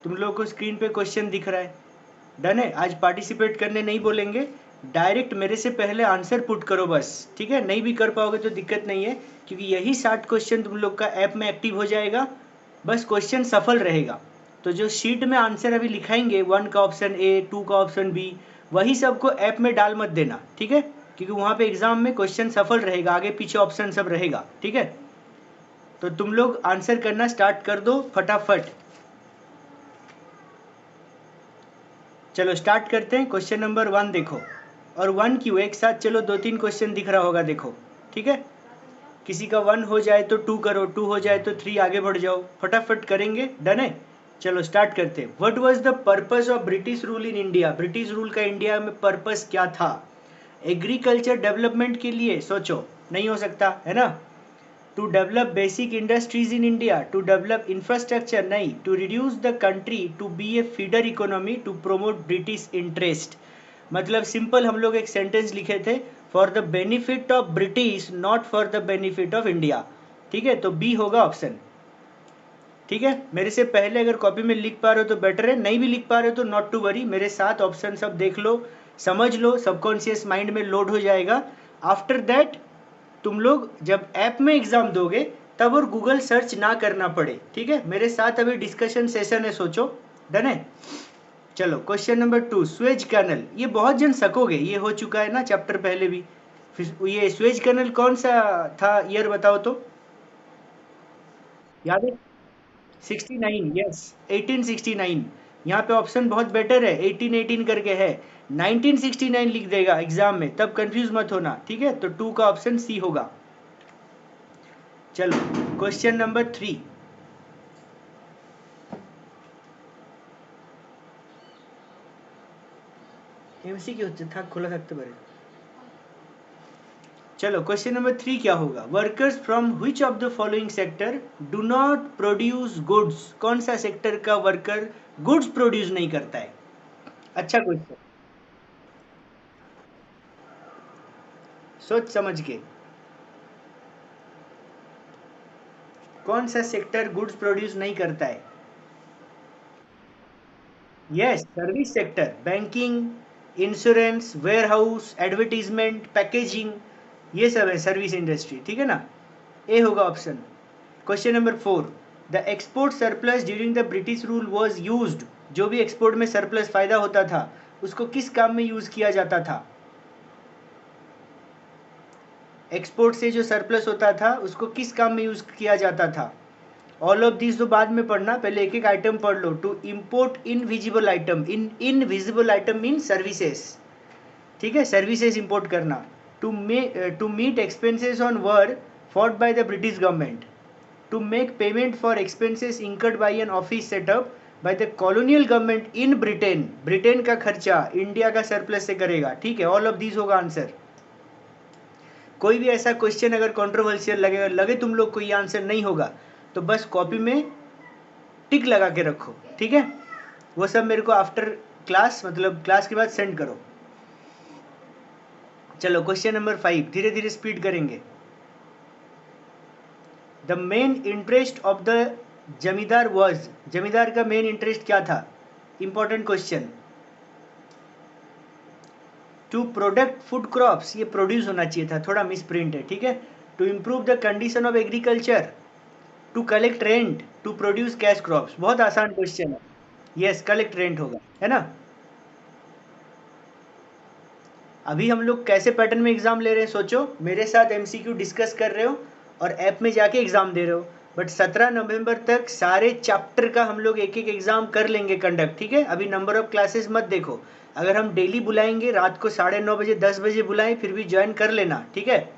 तुम लोगों को स्क्रीन पे क्वेश्चन दिख रहा है? डन है। आज पार्टिसिपेट करने नहीं बोलेंगे, डायरेक्ट मेरे से पहले आंसर पुट करो बस, ठीक है? नहीं भी कर पाओगे तो दिक्कत नहीं है, क्योंकि यही 60 क्वेश्चन तुम लोग का ऐप में एक्टिव हो जाएगा। बस क्वेश्चन सफल रहेगा। तो जो शीट में आंसर अभी लिखाएंगे 1 का ऑप्शन ए, 2 का ऑप्शन बी, वही सबको ऐप में डाल मत देना, ठीक है? क्योंकि वहाँ पे एग्जाम में क्वेश्चन सफल रहेगा, आगे पीछे ऑप्शन सब रहेगा, ठीक है? तो तुम लोग आंसर करना स्टार्ट कर दो फटाफट। चलो स्टार्ट करते हैं। क्वेश्चन नंबर 1 देखो, और 1 क्यों, एक साथ चलो 2-3 क्वेश्चन दिख रहा होगा, देखो, ठीक है? किसी का 1 हो जाए तो 2 करो, 2 हो जाए तो 3, आगे बढ़ जाओ, फटाफट करेंगे। डन है? चलो स्टार्ट करते हैं। What was the purpose of British rule in India? British rule का इंडिया में पर्पस क्या था? एग्रीकल्चर डेवलपमेंट के लिए सोचो, नहीं हो सकता है ना? To develop basic industries in India, to develop infrastructure, नहीं, to reduce the country to be a feeder economy, to promote British interest. मतलब सिंपल हम लोग एक सेंटेंस लिखे थे, for the benefit of British, not for the benefit of India, ठीक है? तो बी होगा ऑप्शन, ठीक है? मेरे से पहले अगर कॉपी में लिख पा रहे हो तो बेटर है, नहीं भी लिख पा रहे हो तो नॉट टू वरी, मेरे साथ ऑप्शन सब देख लो, समझ लो, सबकॉन्शियस माइंड में लोड हो जाएगा। आफ्टर दैट तुम लोग जब ऐप में एग्जाम दोगे तब और गूगल सर्च ना करना पड़े, ठीक है? मेरे साथ अभी डिस्कशन सेशन है, सोचो। डन है? चलो क्वेश्चन नंबर 2, स्वेज कैनल। ये बहुत जन सकोगे, ये हो चुका है ना चैप्टर पहले भी। ये स्वेज कैनल कौन सा था, ईयर बताओ तो, याद है? 69, यस, 1869। यहाँ पे ऑप्शन बहुत बेटर है, 1818 करके है, 1969 लिख देगा एग्जाम में, तब कंफ्यूज मत होना, ठीक है? तो 2 का ऑप्शन सी होगा। चलो क्वेश्चन नंबर 3, एमसीक्यू था, खोला सकते बड़े। चलो क्वेश्चन नंबर 3 क्या होगा? Workers from which of the following sector do not produce goods? कौन सा सेक्टर का वर्कर गुड्स प्रोड्यूस नहीं करता है? अच्छा क्वेश्चन, सोच समझ के। कौन सा सेक्टर गुड्स प्रोड्यूस नहीं करता है? Yes, service sector, banking, insurance, warehouse, advertisement, packaging, ये सब है सर्विस इंडस्ट्री, ठीक है ना? ए होगा option. Question number 4, the export surplus during the British rule was used. जो भी एक्सपोर्ट में सरप्लस फायदा होता था उसको किस काम में यूज किया जाता था? एक्सपोर्ट से जो सरप्लस होता था उसको किस काम में यूज किया जाता था? ऑल ऑफ दिस तो बाद में पढ़ना, पहले एक एक आइटम पढ़ लो। To import invisible item, invisible item mean services, ठीक है? सर्विसेज इंपोर्ट करना। To meet expenses on war fought by the British government, to make payment for expenses incurred by an office set up by the colonial government in Britain। Britain का खर्चा India का surplus से करेगा, ठीक है? All of this होगा answer. कोई भी ऐसा क्वेश्चन अगर कंट्रोवर्शियल लगे तुम लोग को ये आंसर नहीं होगा तो बस कॉपी में टिक लगा के रखो, ठीक है? वो सब मेरे को आफ्टर क्लास, मतलब क्लास के बाद सेंड करो। चलो क्वेश्चन नंबर 5, धीरे धीरे स्पीड करेंगे। The main interest of the zamindar was, जमींदार का मेन इंटरेस्ट क्या था? Important question. To product food crops, ये प्रोड्यूस होना चाहिए था, थोड़ा मिस प्रिंट है, ठीक है? To improve the condition of agriculture, to collect rent, to produce cash crops. बहुत आसान क्वेश्चन है। यस, कलेक्ट रेंट होगा, है ना? अभी हम लोग कैसे पैटर्न में एग्जाम ले रहे हैं सोचो, मेरे साथ एमसीक्यू डिस्कस कर रहे हो और ऐप में जाके एग्जाम दे रहे हो। बट 17 नवंबर तक सारे चैप्टर का हम लोग एक एक एग्जाम कर लेंगे कंडक्ट, ठीक है? अभी नंबर ऑफ क्लासेस मत देखो, अगर हम डेली बुलाएंगे, रात को 9:30 बजे 10 बजे बुलाएं, फिर भी ज्वाइन कर लेना, ठीक है?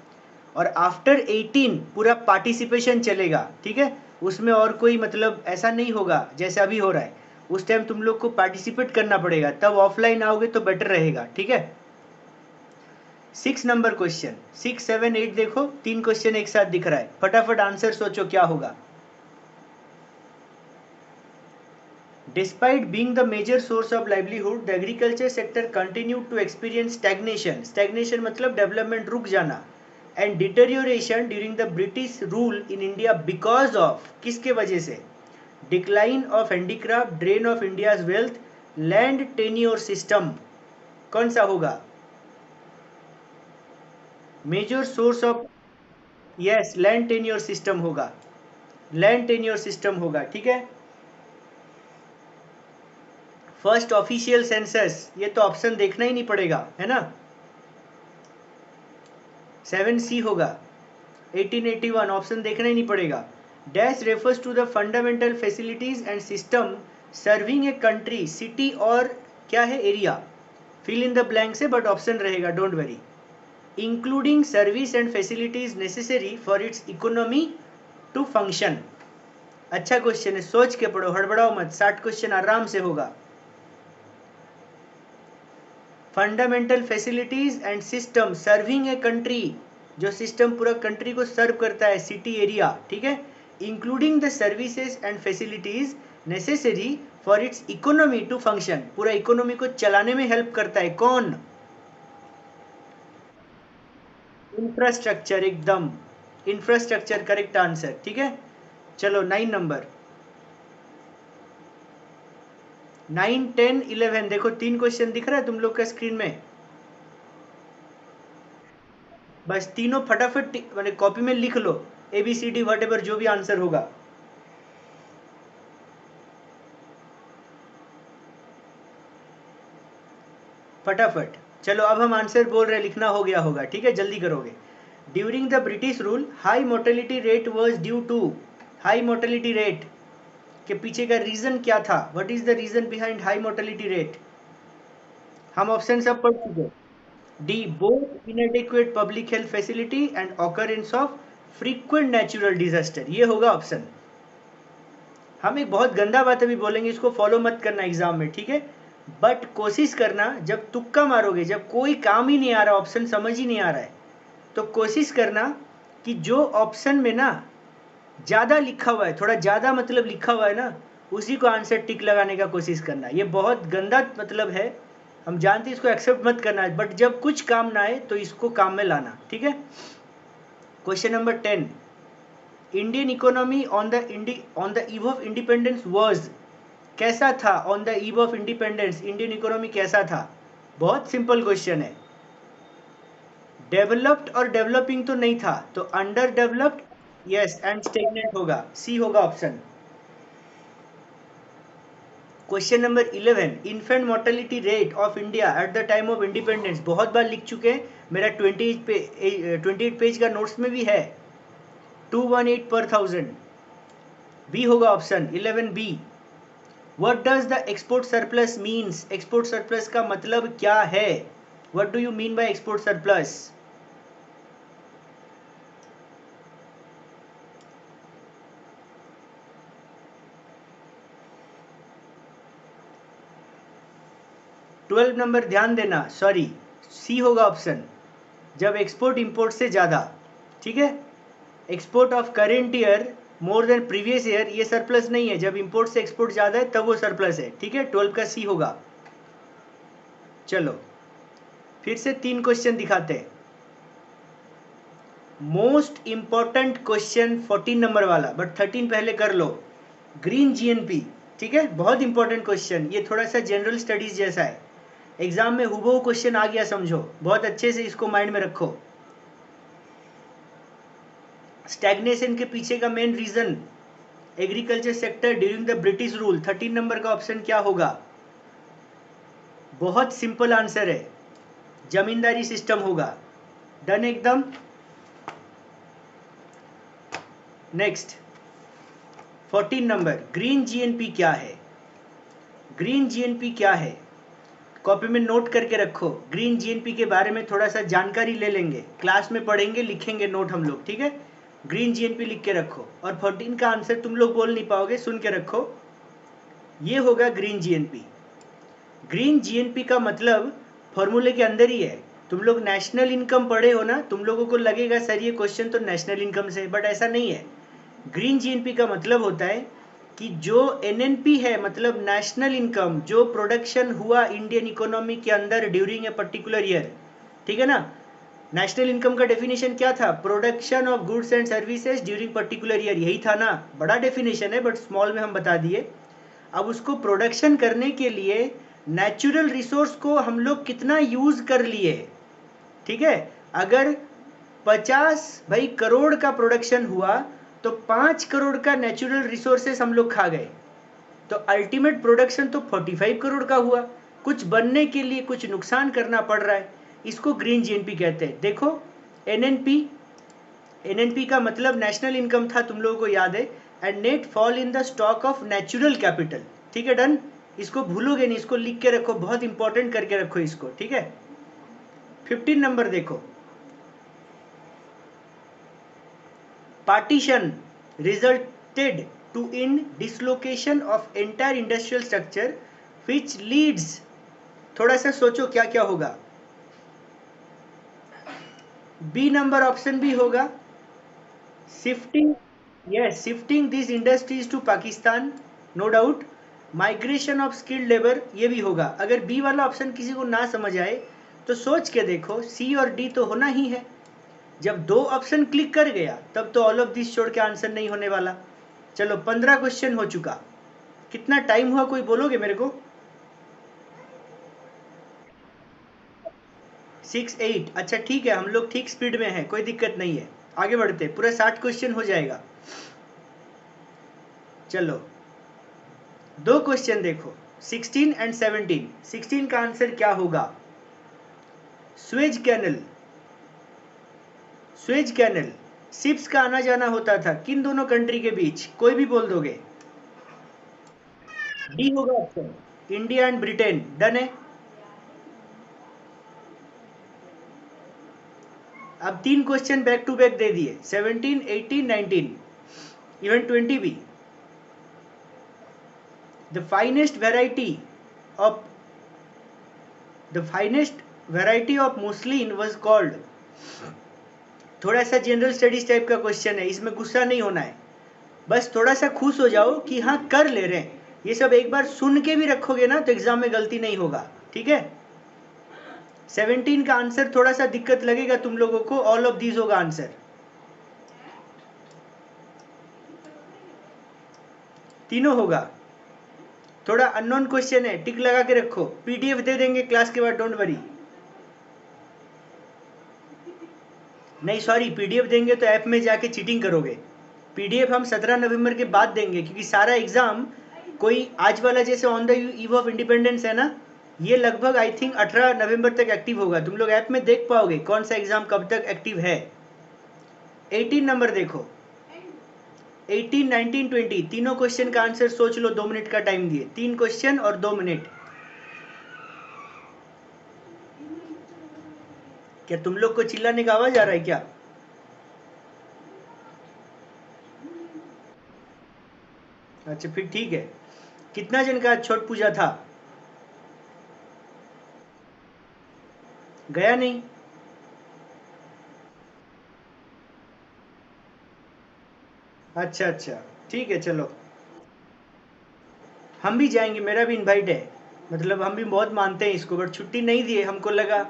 और आफ्टर 18 पूरा पार्टिसिपेशन चलेगा, ठीक है? उसमें और कोई मतलब ऐसा नहीं होगा जैसे अभी हो रहा है, उस टाइम तुम लोग को पार्टिसिपेट करना पड़ेगा, तब ऑफलाइन आओगे तो बेटर रहेगा, ठीक है? 6 नंबर क्वेश्चन, 6, 7, 8 देखो, 3 क्वेश्चन एक साथ दिख रहा है, फटाफट आंसर सोचो क्या होगा। Despite being the major source of livelihood, the agriculture sector continued to experience stagnation. Stagnation मतलब डेवलपमेंट रुक जाना, and deterioration during the British rule in India because of, किसके वजह से? Decline of handicraft, drain of India's wealth, land tenure system, कौन सा होगा? Major source of, yes, land tenure system होगा, लैंड टेन्योर सिस्टम होगा, ठीक है। फर्स्ट ऑफिशियल सेंसस, ये तो ऑप्शन देखना ही नहीं पड़ेगा, है ना, 7C होगा, 1881, ऑप्शन देखना ही नहीं पड़ेगा। Dash refers to the fundamental facilities and system serving a country, city और क्या है, area, fill in the blank से, बट ऑप्शन रहेगा, don't worry. Including service and facilities necessary for its economy to function. अच्छा question है, सोच के पढ़ो, हड़बड़ाओ मत, 60 क्वेश्चन आराम से होगा। Fundamental facilities and system serving a country, जो सिस्टम पूरा कंट्री को सर्व करता है, सिटी एरिया, ठीक है। Including the services and facilities necessary for its economy to function, पूरा इकोनॉमी को चलाने में हेल्प करता है, कौन? इंफ्रास्ट्रक्चर, एकदम, इंफ्रास्ट्रक्चर करेक्ट आंसर, ठीक है। चलो 9 नंबर, 9, 10, 11, देखो 3 क्वेश्चन दिख रहा है तुम लोग का स्क्रीन में, बस तीनों फटाफट मैंने कॉपी में लिख लो, ABCD व्हाटएवर जो भी आंसर होगा। फटाफट चलो, अब हम आंसर बोल रहे, लिखना हो गया होगा, ठीक है, जल्दी करोगे। During the British rule high mortality rate was due to, high mortality rate के पीछे का रीजन क्या था? What is the reason behind high mortality rate? हम ऑप्शन सब पढ़ चुके। D, both inadequate public health facility and occurrence of frequent natural disaster, ये होगा ऑप्शन। हम एक बहुत गंदा बात अभी बोलेंगे, इसको फॉलो मत करना एग्जाम में, ठीक है, बट कोशिश करना, जब तुक्का मारोगे, जब कोई काम ही नहीं आ रहा, ऑप्शन समझ ही नहीं आ रहा है, तो कोशिश करना कि जो ऑप्शन में ना ज़्यादा लिखा हुआ है, थोड़ा ज़्यादा मतलब लिखा हुआ है ना, उसी को आंसर टिक लगाने का कोशिश करना। ये बहुत गंदा मतलब है, हम जानते हैं, इसको एक्सेप्ट मत करना, बट जब कुछ काम ना आए तो इसको काम में लाना, ठीक है। Question number 10, Indian economy on the eve of independence was, कैसा था? On the eve of independence Indian economy कैसा था? बहुत सिंपल क्वेश्चन है। डेवलप्ड और डेवलपिंग तो नहीं था, तो under developed, yes, and stagnant होगा, सी होगा option. Question number 11, infant mortality rate of India at the time of independence, बहुत बार लिख चुके हैं, मेरा 28 पेज का नोट्स में भी है, 218 पर 1000, बी होगा option 11B। What does the export surplus means, export surplus का मतलब क्या है? What do you mean by export surplus? Twelve number ध्यान देना, सॉरी, सी होगा ऑप्शन, जब एक्सपोर्ट इंपोर्ट से ज़्यादा, ठीक है। Export of current year more than previous year, ये सरप्लस नहीं है, जब इंपोर्ट से एक्सपोर्ट ज़्यादा है तब वो सरप्लस है, ठीक है, 12 का सी होगा। चलो फिर से 3 क्वेश्चन दिखाते हैं। मोस्ट इंपॉर्टेंट क्वेश्चन 14 नंबर वाला, बट 13 पहले कर लो। ग्रीन जीएनपी, ठीक है, बहुत इंपॉर्टेंट क्वेश्चन, ये थोड़ा सा जनरल स्टडीज जैसा है, एग्जाम में हुबहू क्वेश्चन आ गया समझो, बहुत अच्छे से इसको माइंड में रखो। स्टैग्नेशन के पीछे का main reason agriculture sector during the British rule, 13 number का ऑप्शन क्या होगा? बहुत सिंपल आंसर है, जमींदारी सिस्टम होगा, डन एकदम। नेक्स्ट 14 नंबर, ग्रीन जीएनपी क्या है? ग्रीन जीएनपी क्या है? कॉपी में नोट करके रखो, ग्रीन जीएनपी के बारे में थोड़ा सा जानकारी ले लेंगे, क्लास में पढ़ेंगे, लिखेंगे नोट हम लोग, ठीक है। ग्रीन जीएनपी लिख के रखो, और 14 का आंसर तुम लोग बोल नहीं पाओगे, सुन के रखो, ये होगा ग्रीन जीएनपी। ग्रीन जीएनपी का मतलब फॉर्मूले के अंदर ही है। तुम लोग नेशनल इनकम पढ़े हो ना, तुम लोगों को लगेगा सर ये क्वेश्चन तो नेशनल इनकम से, बट ऐसा नहीं है। ग्रीन जीएनपी का मतलब होता है कि जो एनएनपी है, मतलब नेशनल इनकम, जो प्रोडक्शन हुआ इंडियन इकोनॉमी के अंदर ड्यूरिंग ए पर्टिकुलर ईयर, ठीक है ना, नेशनल इनकम का डेफिनेशन क्या था? Production of goods and services during particular year, यही था ना। बड़ा डेफिनेशन है बट स्मॉल में हम बता दिए। अब उसको प्रोडक्शन करने के लिए नेचुरल रिसोर्स को हम लोग कितना यूज कर लिए, ठीक है। अगर 50 भाई करोड़ का प्रोडक्शन हुआ तो 5 करोड़ का नेचुरल रिसोर्सेस हम लोग खा गए, तो अल्टीमेट प्रोडक्शन तो 45 करोड़ का हुआ। कुछ बनने के लिए कुछ नुकसान करना पड़ रहा है, इसको ग्रीन जीएनपी कहते हैं। देखो एनएनपी, एनएनपी का मतलब नेशनल इनकम था, तुम लोगों को याद है, and net fall in the stock of natural capital, ठीक है डन। इसको भूलोगे नहीं, इसको लिख के रखो, बहुत इंपॉर्टेंट करके रखो इसको, ठीक है। 15 नंबर देखो, partition resulted to in dislocation of entire industrial structure which leads, थोड़ा सा सोचो क्या क्या होगा। बी नंबर ऑप्शन भी होगा, shifting, yes shifting this industries to Pakistan, no doubt. Migration of skilled labour, ये भी होगा। अगर बी वाला ऑप्शन किसी को ना समझ आए तो सोच के देखो, सी और डी तो होना ही है। जब दो ऑप्शन क्लिक कर गया तब तो ऑल ऑफ दिस छोड़ के आंसर नहीं होने वाला। चलो 15 क्वेश्चन हो चुका, कितना टाइम हुआ कोई बोलोगे मेरे को? 6-8, अच्छा ठीक है, हम लोग ठीक स्पीड में है, कोई दिक्कत नहीं है। आगे बढ़ते, पूरा 60 क्वेश्चन हो जाएगा। चलो दो क्वेश्चन देखो, 16 एंड 17। 16 का आंसर क्या होगा? Suez canal, Suez canal ships का आना जाना होता था किन दोनों कंट्री के बीच? कोई भी बोल दोगे। डी होगा option, India and Britain, done है। अब तीन क्वेश्चन बैक टू बैक दे दिए, 17, 18, 19, इवन 20 भी। The finest variety of, the finest variety of muslin was called. थोड़ा सा जनरल स्टडीज टाइप का क्वेश्चन है, इसमें गुस्सा नहीं होना है, बस थोड़ा सा खुश हो जाओ कि हाँ कर ले रहे हैं। ये सब एक बार सुन के भी रखोगे ना तो एग्जाम में गलती नहीं होगा, ठीक है। 17 का आंसर थोड़ा सा दिक्कत लगेगा तुम लोगों को, ऑल ऑफ दीज होगा आंसर। तीनों होगा, थोड़ा अननोन क्वेश्चन है, टिक लगा के रखो, पीडीएफ दे देंगे क्लास के बाद, डोंट वरी। नहीं सॉरी, पीडीएफ देंगे तो ऐप में जाके चीटिंग करोगे। पीडीएफ हम 17 नवंबर के बाद देंगे, क्योंकि सारा एग्जाम कोई आज वाला जैसे on the eve of independence है ना, ये लगभग आई थिंक 18 नवंबर तक एक्टिव होगा। तुम लोग ऐप में देख पाओगे कौन सा एग्जाम कब तक एक्टिव है। 18 नंबर देखो, 18, 19, 20 तीनों क्वेश्चन का आंसर सोच लो, 2 मिनट का टाइम दिए, 3 क्वेश्चन और 2 मिनट। क्या तुम लोग को चिल्लाने का आवाज आ रहा है क्या? अच्छा फिर ठीक है। कितना जन का छठ पूजा था? गया नहीं? अच्छा अच्छा, ठीक है चलो, हम भी जाएंगे, मेरा भी इनवाइट है। मतलब हम भी बहुत मानते हैं इसको, बट छुट्टी नहीं दिए, हमको लगा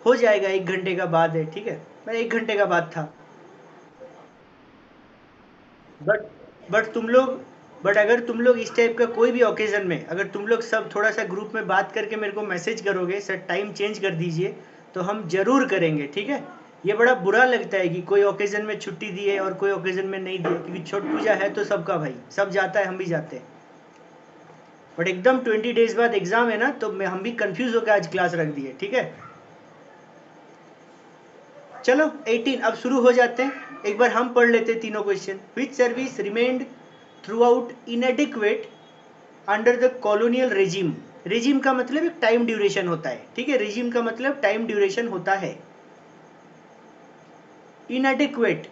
हो जाएगा, 1 घंटे का बाद है, ठीक है। मैं 1 घंटे का बाद था। बट बट तुम लोग, बट अगर तुम लोग इस टाइप का कोई भी ओकेजन में, अगर तुम लोग सब थोड़ा सा ग्रुप में बात करके मेरे को मैसेज करोगे सर टाइम चेंज कर दीजिए, तो हम जरूर करेंगे, ठीक है। ये बड़ा बुरा लगता है कि कोई ओकेजन में छुट्टी दिए और कोई ओकेजन में नहीं दिए, क्योंकि छठ पूजा है तो सबका भाई, सब जाता है, हम भी जाते हैं। बट एकदम 20 डेज बाद एग्जाम है ना, तो मैं हम भी कंफ्यूज होकर आज क्लास रख दिए, ठीक है। चलो 18 अब शुरू हो जाते हैं, एक बार हम पढ़ लेते हैं तीनों question. Which service remained through out इनएडिक्वेट under the colonial regime. Regime का मतलब एक टाइम ड्यूरेशन होता है, ठीक है, रेजिम का मतलब टाइम ड्यूरेशन होता है। इनएडिक्वेट,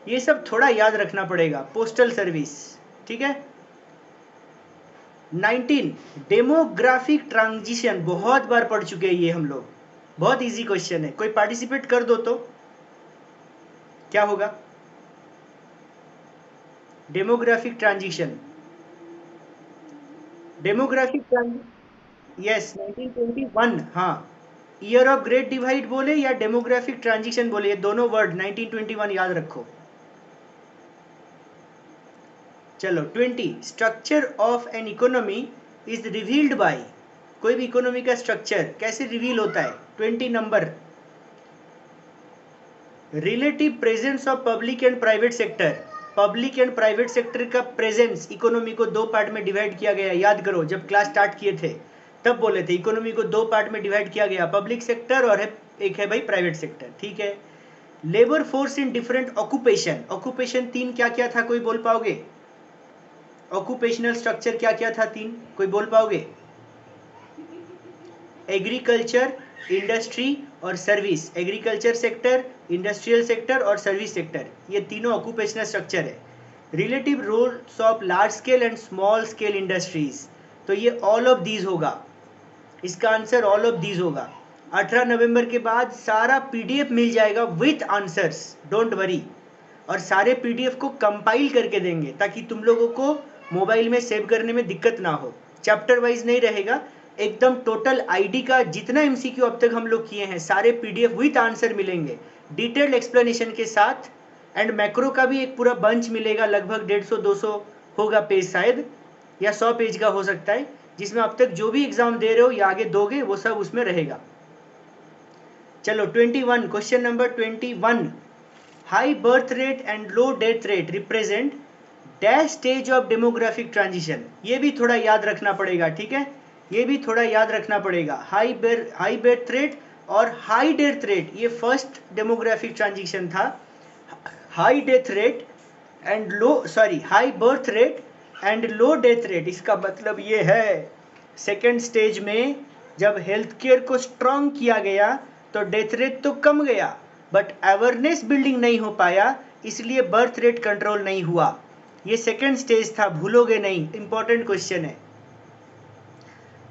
ये सब थोड़ा याद रखना पड़ेगा। पोस्टल सर्विस, ठीक है। 19 डेमोग्राफिक ट्रांजिशन, बहुत बार पढ़ चुके हैं ये हम लोग, बहुत इजी क्वेश्चन है, कोई पार्टिसिपेट कर दो तो क्या होगा? Demographic transition, demographic transition, yes 1921, हाँ ईयर ऑफ ग्रेट डिवाइड बोले या डेमोग्राफिक ट्रांजिशन बोले, ये दोनों वर्ड 1921 याद रखो। चलो 20, structure of an economy is revealed bye, कोई भी इकोनॉमी का स्ट्रक्चर कैसे रिवील होता है। 20 number, relative presence of public and private sector, public and private sector का प्रेजेंस, इकोनॉमी को दो पार्ट में डिवाइड किया गया। याद करो जब क्लास स्टार्ट किए थे तब बोले थे इकोनॉमी को दो पार्ट में डिवाइड किया गया, पब्लिक सेक्टर और एक है भाई प्राइवेट सेक्टर, ठीक है। Labour force in different occupation, occupation तीन क्या क्या था, कोई बोल पाओगे। ऑक्यूपेशनल स्ट्रक्चर क्या क्या था तीन, कोई बोल पाओगे। एग्रीकल्चर, इंडस्ट्री और service, agriculture sector, industrial sector और सर्विस सेक्टर, ये तीनों ऑक्यूपेशनल स्ट्रक्चर है। Relative roles of large scale and small scale industries, तो ये ऑल ऑफ दीज होगा, इसका आंसर ऑल ऑफ दीज होगा। 18 नवंबर के बाद सारा पीडीएफ मिल जाएगा विथ आंसर्स, डोंट वरी, और सारे पीडीएफ को कंपाइल करके देंगे ताकि तुम लोगों को मोबाइल में सेव करने में दिक्कत ना हो। चैप्टर वाइज नहीं रहेगा, एकदम टोटल आईडी का जितना एमसीक्यू अब तक हम लोग किए हैं सारे पीडीएफ विथ आंसर मिलेंगे, डिटेल्ड एक्सप्लेनेशन के साथ, एंड मैक्रो का भी एक पूरा बंच मिलेगा, लगभग 150-200 होगा पेज शायद, या 100 पेज का हो सकता है, जिसमें अब तक जो भी एग्जाम दे रहे हो या आगे दोगे वो सब उसमें रहेगा। चलो 21, question number 21, high birth rate and low death rate represent dash stage of demographic transition, ये भी थोड़ा याद रखना पड़ेगा, ठीक है, ये भी थोड़ा याद रखना पड़ेगा। हाई बर्थ रेट और हाई डेथ रेट, ये फर्स्ट डेमोग्राफिक ट्रांजिशन था। High death rate and low, sorry, high birth rate and low death rate, इसका मतलब ये है सेकेंड स्टेज में जब हेल्थ केयर को स्ट्रॉन्ग किया गया तो डेथ रेट तो कम गया, बट अवेयरनेस बिल्डिंग नहीं हो पाया, इसलिए बर्थ रेट कंट्रोल नहीं हुआ। ये सेकेंड स्टेज था, भूलोगे नहीं, इंपॉर्टेंट क्वेश्चन है।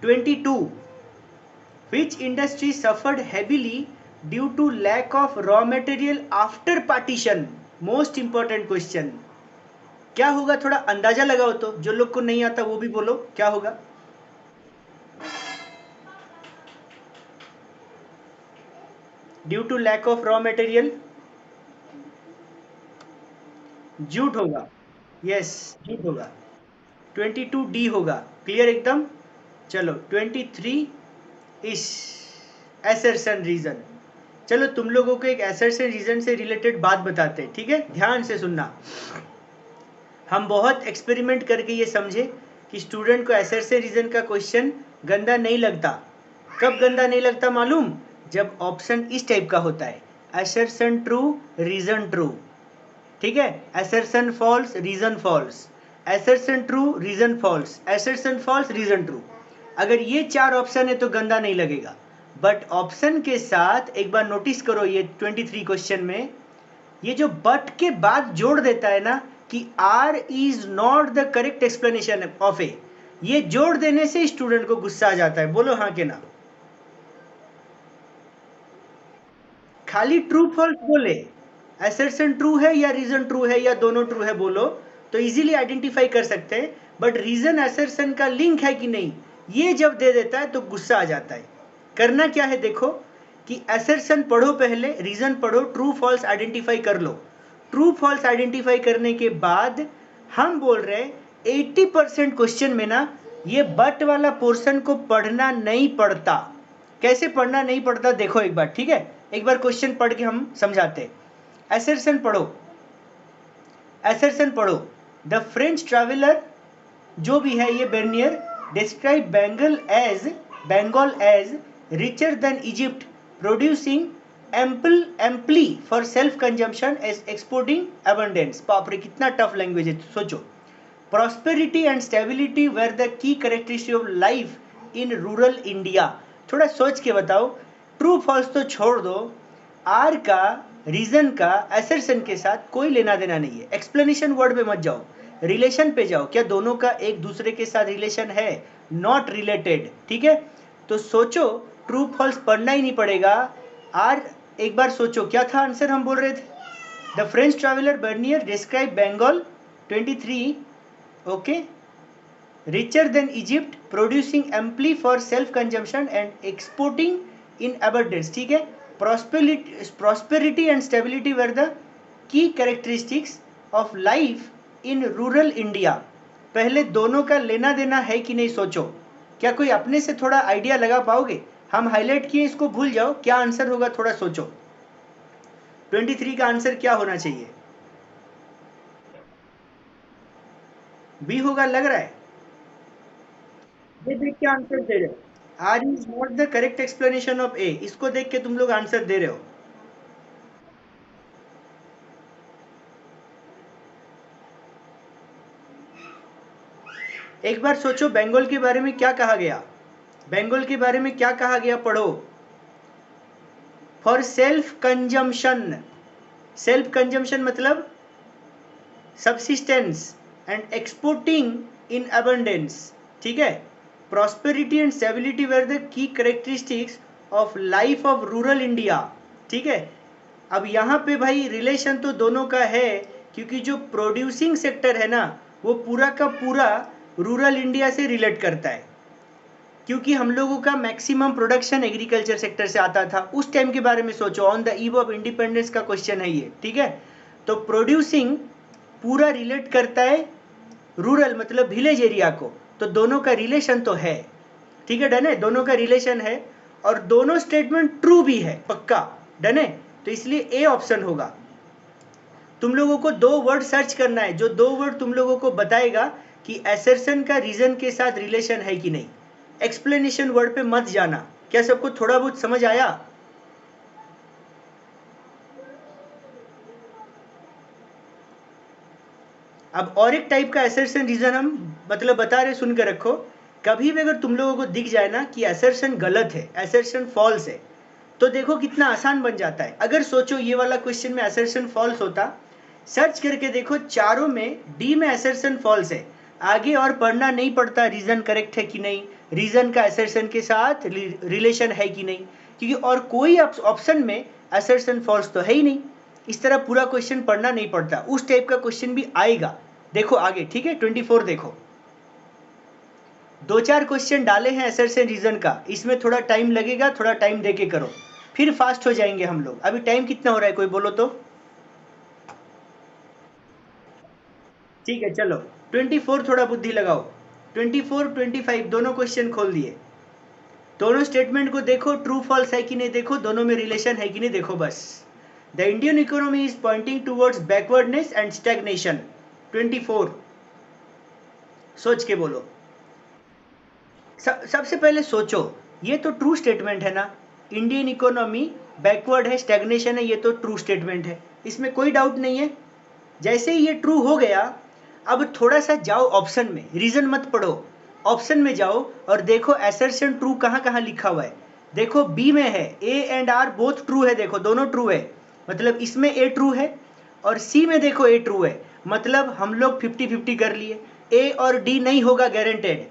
22, which industry suffered heavily due to lack of raw material after partition, most important question, क्या होगा थोड़ा अंदाजा लगाओ, तो जो लोग को नहीं आता वो भी बोलो क्या होगा। Due to lack of raw material, jute होगा, यस जूट होगा। 22D होगा, क्लियर एकदम। चलो 23 इस एसर्शन रीजन, चलो तुम लोगों को एक एसर्शन रीजन से रिलेटेड बात बताते हैं, ठीक है, ध्यान से सुनना। हम बहुत एक्सपेरिमेंट करके ये समझे कि स्टूडेंट को एसर्शन रीजन का क्वेश्चन गंदा नहीं लगता। कब गंदा नहीं लगता मालूम, जब ऑप्शन इस टाइप का होता है, असर्शन ट्रू रीजन ट्रू, ठीक है, assertion false reason false, assertion true reason false, assertion false reason true. अगर ये चार ऑप्शन है तो गंदा नहीं लगेगा, बट ऑप्शन के साथ एक बार नोटिस करो, ये 23 क्वेश्चन में ये जो बट के बाद जोड़ देता है ना कि R is not the correct explanation of A, ये जोड़ देने से स्टूडेंट को गुस्सा आ जाता है, बोलो हाँ के ना। खाली ट्रू फॉल्स बोले, असर्शन ट्रू है या रीजन ट्रू है या दोनों ट्रू है बोलो तो इजीली आइडेंटिफाई कर सकते हैं, बट रीजन असर्शन का लिंक है कि नहीं ये जब दे देता है तो गुस्सा आ जाता है। करना क्या है देखो कि असर्शन पढ़ो पहले, रीजन पढ़ो, ट्रू फॉल्स आइडेंटिफाई कर लो। ट्रू फॉल्स आइडेंटिफाई करने के बाद हम बोल रहे हैं 80% क्वेश्चन में ना ये बट वाला पोर्शन को पढ़ना नहीं पड़ता। कैसे पढ़ना नहीं पड़ता देखो एक बार, ठीक है, एक बार क्वेश्चन पढ़ के हम समझाते। असर्शन पढ़ो, असर्शन पढ़ो, द फ्रेंच ट्रैवलर जो भी है ये Bernier describe Bengal as richer than Egypt, producing amply for self consumption as exporting abundance। बाप रे कितना टफ लैंग्वेज है, सोचो। Prosperity and stability were the key characteristics of life in rural India। थोड़ा सोच के बताओ, ट्रू फॉल्स तो छोड़ दो, आर का रीजन का असर्शन के साथ कोई लेना देना नहीं है। एक्सप्लेनेशन वर्ड पे मत जाओ, रिलेशन पे जाओ, क्या दोनों का एक दूसरे के साथ रिलेशन है, नॉट रिलेटेड, ठीक है। तो सोचो ट्रू फॉल्स पढ़ना ही नहीं पड़ेगा। आर एक बार सोचो क्या था आंसर हम बोल रहे थे, the French traveller Bernier describe Bengal 23, okay, richer than Egypt, producing amply for self consumption and exporting in abundance, ठीक है. Prosperity and stability were the key characteristics of life in rural India. पहले दोनों का लेना देना है कि नहीं सोचो. क्या कोई अपने से थोड़ा आइडिया लगा पाओगे? हम हाईलाइट किए, इसको भूल जाओ. क्या आंसर होगा थोड़ा सोचो. 23 का आंसर क्या होना चाहिए? बी होगा लग रहा है. ये देख के आंसर दे रहे हो. R is not the correct explanation of A. इसको देख के तुम लोग आंसर दे रहे हो. एक बार सोचो बंगाल के बारे में क्या कहा गया. बंगाल के बारे में क्या कहा गया पढ़ो. For self consumption. Self consumption मतलब subsistence and exporting in abundance, ठीक है. Prosperity and stability were the key characteristics of life of rural India, ठीक है. अब यहाँ पे भाई रिलेशन तो दोनों का है, क्योंकि जो प्रोड्यूसिंग सेक्टर है ना वो पूरा का पूरा रूरल इंडिया से रिलेट करता है, क्योंकि हम लोगों का मैक्सिमम प्रोडक्शन एग्रीकल्चर सेक्टर से आता था. उस टाइम के बारे में सोचो. On the eve of independence का क्वेश्चन है ये, ठीक है. तो प्रोड्यूसिंग पूरा रिलेट करता है रूरल मतलब विलेज एरिया को. तो दोनों का रिलेशन तो है, ठीक है. डन है, दोनों का रिलेशन है और दोनों स्टेटमेंट ट्रू भी है, पक्का. डन है. तो इसलिए ए ऑप्शन होगा. तुम लोगों को दो वर्ड सर्च करना है, जो दो वर्ड तुम लोगों को बताएगा कि असर्शन का रीजन के साथ रिलेशन है कि नहीं. एक्सप्लेनेशन वर्ड पे मत जाना. क्या सबको थोड़ा बहुत समझ आया? अब और एक टाइप का असर्शन रीजन हम मतलब बता रहे, सुन कर रखो. कभी भी अगर तुम लोगों को दिख जाए ना कि असर्शन गलत है, असर्शन फॉल्स है, तो देखो कितना आसान बन जाता है. अगर सोचो ये वाला क्वेश्चन में असर्शन फॉल्स होता, सर्च करके देखो चारों में डी में असर्शन फॉल्स है, आगे और पढ़ना नहीं पड़ता रीजन करेक्ट है कि नहीं, रीजन का असर्शन के साथ रिलेशन है कि नहीं, क्योंकि और कोई ऑप्शन में असर्शन फॉल्स तो है ही नहीं. इस तरह पूरा क्वेश्चन पढ़ना नहीं पड़ता. उस टाइप का क्वेश्चन भी आएगा. देखो आगे, ठीक है. 24 देखो. दो चार क्वेश्चन डाले हैं असर्शन रीजन का, इसमें थोड़ा टाइम लगेगा, थोड़ा टाइम देके करो, फिर फास्ट हो जाएंगे हम लोग. अभी टाइम कितना हो रहा है कोई बोलो तो. ठीक है चलो 24 थोड़ा बुद्धि लगाओ. 24 25 दोनों क्वेश्चन खोल दिए. दोनों स्टेटमेंट को देखो, ट्रू फॉल्स है कि नहीं देखो, दोनों में रिलेशन है कि नहीं देखो बस. The Indian economy is pointing towards backwardness and stagnation. 24 सोच के बोलो. सबसे पहले सोचो, ये तो ट्रू स्टेटमेंट है ना. इंडियन इकोनॉमी बैकवर्ड है, स्टैग्नेशन है, ये तो ट्रू स्टेटमेंट है, इसमें कोई डाउट नहीं है. जैसे ही ये ट्रू हो गया, अब थोड़ा सा जाओ ऑप्शन में, रीजन मत पढ़ो, ऑप्शन में जाओ और देखो असर्शन ट्रू कहाँ कहाँ लिखा हुआ है. देखो बी में है A and R both true है, देखो दोनों ट्रू है, मतलब इसमें ए ट्रू है. और सी में देखो ए ट्रू है, मतलब हम लोग 50-50 कर लिए. ए और डी नहीं होगा गारंटेड,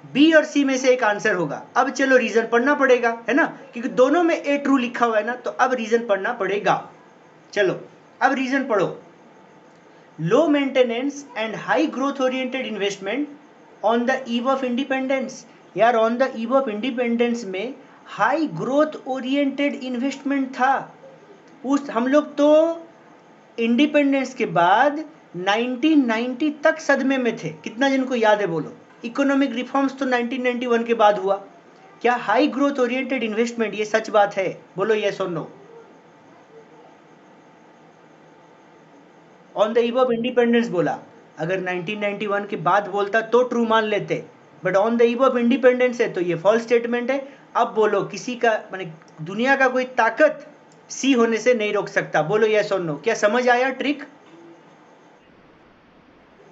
बी और सी में से एक आंसर होगा. अब चलो रीजन पढ़ना पड़ेगा, है ना, क्योंकि दोनों में ए ट्रू लिखा हुआ है ना, तो अब रीजन पढ़ना पड़ेगा. चलो अब रीजन पढ़ो. Low maintenance and high growth oriented investment on the eve of independence. यार on the eve of independence में हाई ग्रोथ ओरिएंटेड इन्वेस्टमेंट था. उस हम लोग तो इंडिपेंडेंस के बाद 1990 तक सदमे में थे. कितना जन को याद है बोलो. इकोनॉमिक रिफॉर्म्स तो 1991 के बाद हुआ. क्या हाई ग्रोथ ओरिएंटेड इन्वेस्टमेंट ये सच बात है? बोलो यस और no. On the eve of independence बोला. अगर 1991 के बाद बोलता तो ट्रू मान लेते, but on the eve of independence है तो ये फॉल्स स्टेटमेंट है. अब बोलो किसी का माने दुनिया का कोई ताकत सी होने से नहीं रोक सकता. बोलो यस और नो. क्या समझ आया ट्रिक?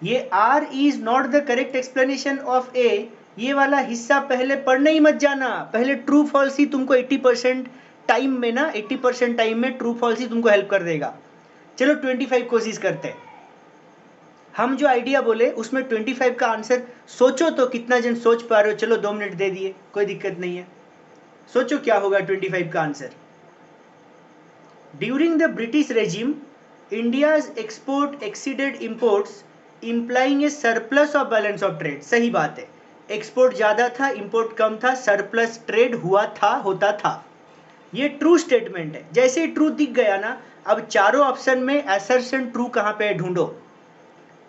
ये R is not the correct explanation of A, ये वाला हिस्सा पहले पढ़ने ही मत जाना. पहले ट्रू फॉल्स ही तुमको 80% टाइम में ना, 80% टाइम में ट्रू फॉल्स ही तुमको हेल्प कर देगा. चलो 25 कोशिश करते हैं. हम जो आइडिया बोले उसमें 25 का आंसर सोचो तो कितना जन सोच पा रहे हो. चलो 2 मिनट दे दिए, कोई दिक्कत नहीं है. सोचो क्या होगा 25 का answer. During the British regime India's export exceeded imports implying a surplus of balance of trade. सही बात है, एक्सपोर्ट ज्यादा था, इंपोर्ट कम था, सरप्लस ट्रेड हुआ था, होता था. ये ट्रू स्टेटमेंट है। जैसे ही ट्रू दिख गया ना, अब चारों ऑप्शन में असर्शन ट्रू कहां पे है ढूंढो।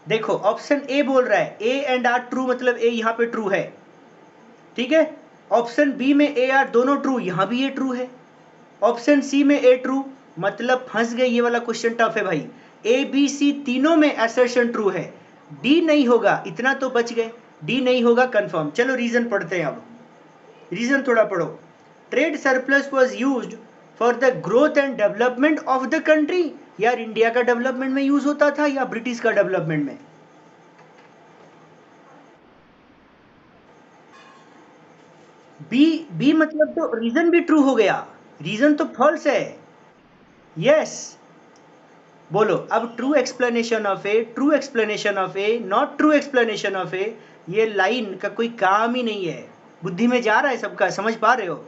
देखो ऑप्शन ए बोल रहा है ए एंड आर ट्रू, मतलब ए यहां पे ट्रू है, ठीक है। ऑप्शन बी में ए आर दोनों ट्रू, यहां भी ए ट्रू है। ऑप्शन सी में ए ट्रू, मतलब फंस गए, ये वाला क्वेश्चन टफ है भाई। ए बी सी तीनों में असर्शन ट्रू है, डी नहीं होगा, इतना तो बच गए, डी नहीं होगा कंफर्म। चलो रीजन पढ़ते हैं। अब रीजन थोड़ा पढ़ो। Trade surplus was used for the growth and development of the country. यार इंडिया का डेवलपमेंट में यूज होता था या ब्रिटिश का डेवलपमेंट में? बी मतलब तो रीजन भी ट्रू हो गया, रीजन तो फॉल्स है। यस बोलो अब, true explanation of A, true explanation of A, not true explanation of A, ये लाइन का कोई काम ही नहीं है। बुद्धि में जा रहा है सबका, समझ पा रहे हो?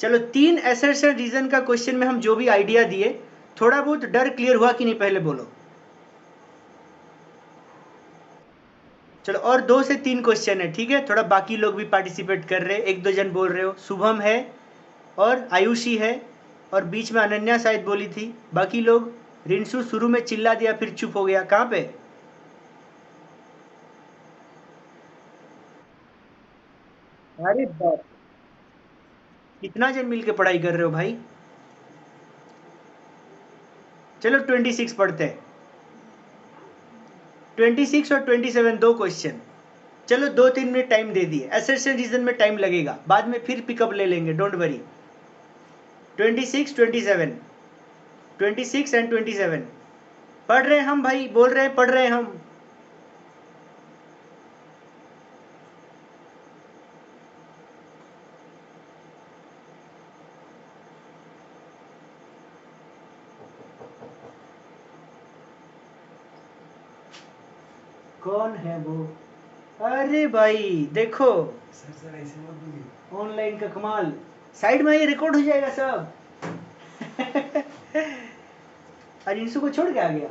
चलो 3 असर्शन रीजन का क्वेश्चन में हम जो भी आइडिया दिए, थोड़ा बहुत डर क्लियर हुआ कि नहीं पहले बोलो। चलो और 2 से 3 क्वेश्चन है, ठीक है। थोड़ा बाकी लोग भी पार्टिसिपेट कर रहे हैं, 1-2 जन बोल रहे हो, शुभम है और आयुषी है और बीच में अनन्या शायद बोली थी। बाकी लोग, रिंसू शुरू में चिल्ला दिया फिर चुप हो गया, कहाँ पे? अरे बाप, कितना जन मिलके पढ़ाई कर रहे हो भाई। चलो 26 पढ़ते हैं। 26 और 27 दो क्वेश्चन। चलो 2-3 मिनट टाइम दे दिए, असर्शन रीजन में टाइम लगेगा, बाद में फिर पिकअप ले लेंगे, डोंट वरी। 26, 27, 26 एंड 27 पढ़ रहे हैं हम भाई, बोल रहे हैं पढ़ रहे हैं हम। कौन है वो? अरे भाई देखो, सर सर ऐसे मत बोलिए। ऑनलाइन का कमाल, साइड में ये रिकॉर्ड हो जाएगा सब। अरिंसु को छोड़ के आ गया।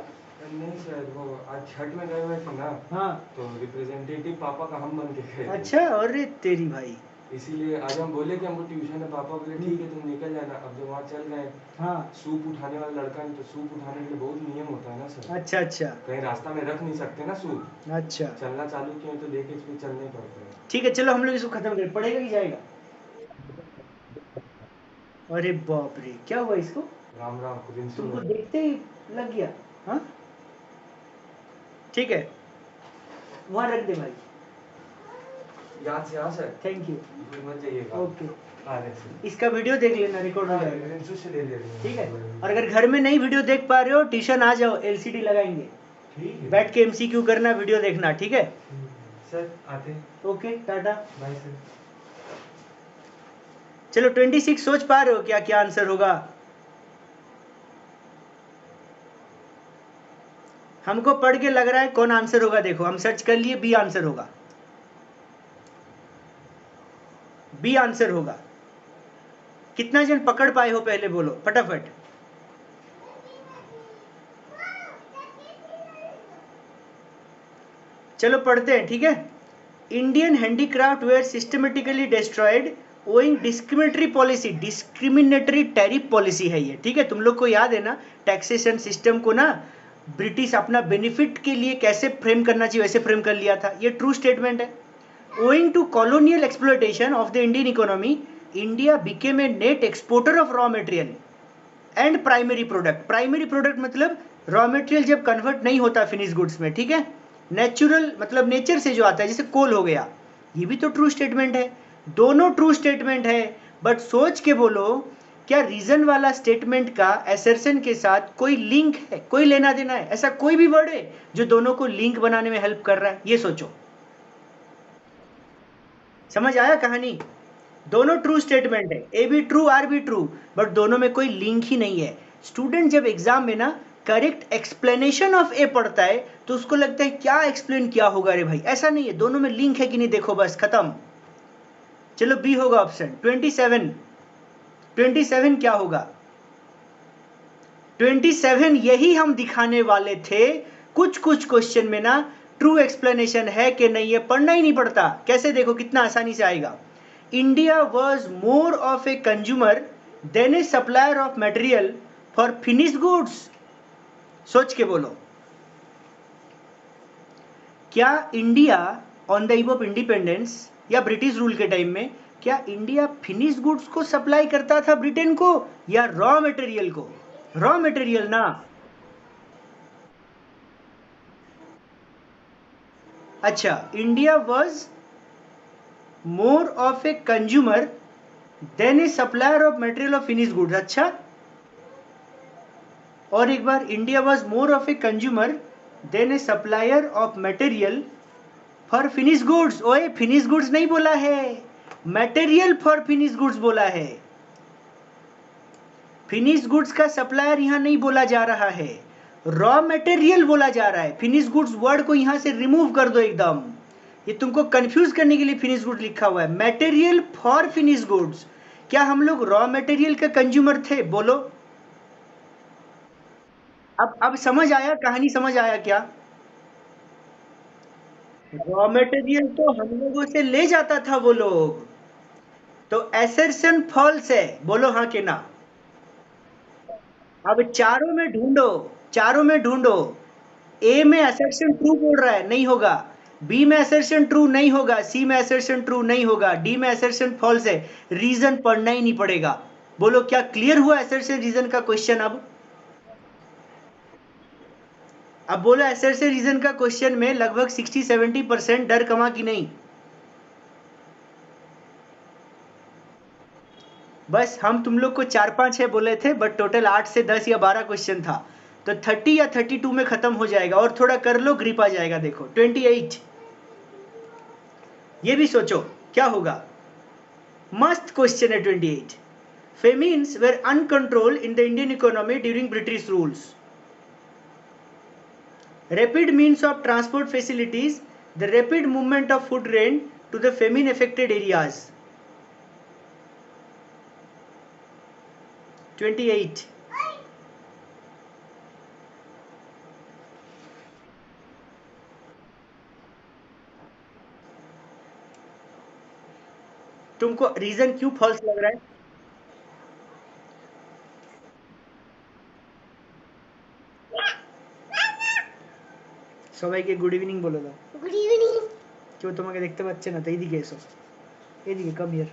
नहीं सर, वो आज छठ में गए हुए थे ना, हाँ तो रिप्रेजेंटेटिव पापा का हम बन के गए थे। अच्छा, अरे तेरी भाई। इसीलिए आज हम बोले कि हमको ट्यूशन है, पापा बोले ठीक है तुम निकल जाना। अब जब वहाँ चल गए, हाँ सूप उठाने वाला लड़का है, तो सूप उठाने के लिए बहुत नियम होता है ना सर। अच्छा अच्छा कहीं रास्ता में रख नहीं सकते ना सूप, अच्छा, चलना चालू किए तो लेके इसमें चलने पड़ते हैं। ठीक है चलो हम लोग इसको खत्म करें, पढ़ेगा कि जाएगा? अरे बाप रे, क्या हुआ इसको? राम राम रिंसू तुमको है। देखते ही लग गया? हाँ ठीक है, वहां रख दे भाई। याद से हाँ सर, थैंक यू, भूल मत जाइएगा। ओके। हाँ सर, इसका वीडियो देख लेना, रिकॉर्ड हो जाएगा, रिंसू से ले रहे हैं। ठीक है। और अगर घर में नहीं वीडियो देख पा रहे हो, ट्यूशन आ जाओ, एलसीडी लगाएंगे, ठीक है बैठ के एमसीक्यू करना, वीडियो देखना, ठीक है। सर, आते हैं। Okay tata bye sir. चलो 26 सोच पा रहे हो क्या क्या आंसर होगा? हमको पढ़ के लग रहा है कौन आंसर होगा, देखो हम सर्च कर लिए, बी आंसर होगा, बी आंसर होगा। कितना जन पकड़ पाए हो पहले बोलो फटाफट। चलो पढ़ते हैं, ठीक है। Indian handicraft were systematically destroyed owing discriminatory policy, discriminatory tariff policy है ये, ठीक है। तुम लोग को याद है ना, टैक्सेशन सिस्टम को ना ब्रिटिश अपना बेनिफिट के लिए कैसे फ्रेम करना चाहिए वैसे फ्रेम कर लिया था, ये ट्रू स्टेटमेंट है। Owing to colonial exploitation of the Indian economy, India became a net exporter of raw material and primary product. Primary product मतलब रॉ मटेरियल जब कन्वर्ट नहीं होता फिनिश गुड्स में, ठीक है। नेचुरल मतलब नेचर से जो आता है, जैसे कोल हो गया, ये भी तो ट्रू स्टेटमेंट है। दोनों ट्रू स्टेटमेंट है, बट सोच के बोलो, क्या रीजन वाला स्टेटमेंट का असर्शन के साथ कोई लिंक है, कोई लेना देना है? ऐसा कोई भी वर्ड है जो दोनों को लिंक बनाने में हेल्प कर रहा है? ये सोचो। समझ आया कहानी? दोनों ट्रू स्टेटमेंट है, ए भी ट्रू आर भी ट्रू, बट दोनों में कोई लिंक ही नहीं है। स्टूडेंट जब एग्जाम में ना करेक्ट एक्सप्लेनेशन ऑफ ए पढ़ता है तो उसको लगता है क्या एक्सप्लेन किया होगा रे भाई, ऐसा नहीं है, दोनों में लिंक है कि नहीं देखो, बस खत्म। चलो बी होगा ऑप्शन 27। 27 क्या होगा? 27 यही हम दिखाने वाले थे कुछ कुछ क्वेश्चन में ना, ट्रू एक्सप्लेनेशन है कि नहीं, ये पढ़ना ही नहीं पड़ता। कैसे, देखो कितना आसानी से आएगा। India was more of a consumer than a supplier of material for finished goods. सोच के बोलो, क्या India on the eve of independence या ब्रिटिश रूल के टाइम में, क्या इंडिया फिनिश्ड गुड्स को सप्लाई करता था ब्रिटेन को या रॉ मटेरियल को? रॉ मटेरियल ना। अच्छा, India was more of a consumer than a supplier of material of finished goods. अच्छा, और एक बार, India was more of a consumer than a supplier of material for finish goods. ओए, finish goods नहीं बोला है, material for finish goods बोला है। Finish goods का सप्लायर यहां नहीं बोला जा रहा है, रॉ मटेरियल बोला जा रहा है। फिनिश गुड्स वर्ड को यहां से रिमूव कर दो एकदम, ये तुमको कंफ्यूज करने के लिए फिनिश गुड्स लिखा हुआ है। Material for finish goods. क्या हम लोग रॉ मटेरियल का कंज्यूमर थे? बोलो। अब समझ आया, कहानी समझ आया क्या? रॉ मटेरियल तो हम लोगों से ले जाता था वो लोग, तो एसर्शन फॉल्स है। बोलो हाँ कि ना। अब चारों में ढूंढो, चारों में ढूंढो। ए में असर्शन ट्रू बोल रहा है, नहीं होगा। बी में असर्शन ट्रू नहीं होगा, सी में असर्शन ट्रू नहीं होगा, डी में असर्शन फॉल्स है। रीजन पढ़ना ही नहीं पड़ेगा। बोलो, क्या क्लियर हुआ असर्शन रीजन का क्वेश्चन? अब बोलो, असर्शन रीजन का क्वेश्चन में लगभग 60-70% डर कमा कि नहीं? बस हम तुम लोग को 4-5 है बोले थे, बट टोटल 8 से 10 या 12 क्वेश्चन था, तो 30 या 32 में खत्म हो जाएगा। और थोड़ा कर लो, ग्रिप आ जाएगा। देखो 28, ये भी सोचो क्या होगा। मस्त क्वेश्चन है 28। Famines were uncontrolled in the Indian economy during British rules. Rapid means of transport facilities, the rapid movement of food grain to the famine affected areas. 28. तुमको रीजन क्यों फॉल्स लग रहा है? সবাইকে গুড ইভিনিং বলে দাও। Good evening. কেউ তোমাকে দেখতে পাচ্ছে না, তো এইদিকে এসো, এইদিকে, कम हियर।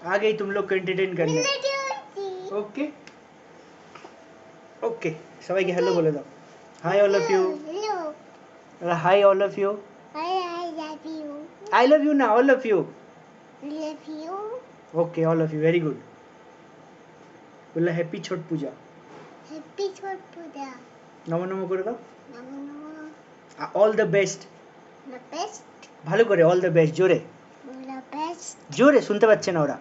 आ गई तुम लोग को एंटरटेन करने। ओके ओके, সবাইকে हेलो बोले दो। Hi all of you. Hello. Hi all of you. I love you ना, all of you. Love you. Okay, all of you, very good. बोला हैप्पी छठ पूजा। हैप्पी छठ पूजा। नमो नमो করে দাও। All the best. The best. ভালো করে, অল দ্য বেস্ট, জোরে। All the best. জোরে, শুনতে পাচ্ছে না ওরা।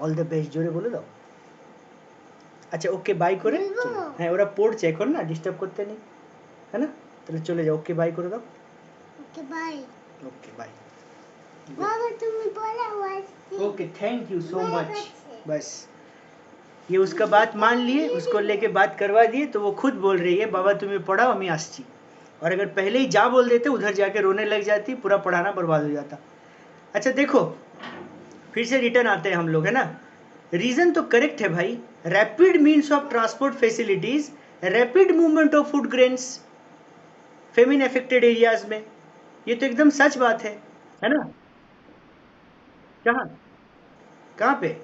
অল দ্য বেস্ট জোরে বলে দাও। আচ্ছা, ওকে বাই করে, হ্যাঁ ওরা পড়ছে এখন না, ডিস্টার্ব করতে নেই, है ना? তাহলে চলে যাও, ওকে বাই করে দাও। Okay bye. Okay bye. বাবা তুমি বলা हुआ। Okay, thank you so much. बस ये उसका बात मान लिए, उसको लेके बात करवा दिए, तो वो खुद बोल रही है बाबा तुम्हें पढ़ाओ, हमें आस्ची। और अगर पहले ही जा बोल देते, उधर जाके रोने लग जाती, पूरा पढ़ाना बर्बाद हो जाता। अच्छा देखो, फिर से रिटर्न आते हैं हम लोग, है ना? रीजन तो करेक्ट है भाई। Rapid means of transport facilities, rapid movement of food grains famine affected areas में, ये तो एकदम सच बात है ना? कहाँ कहाँ पे?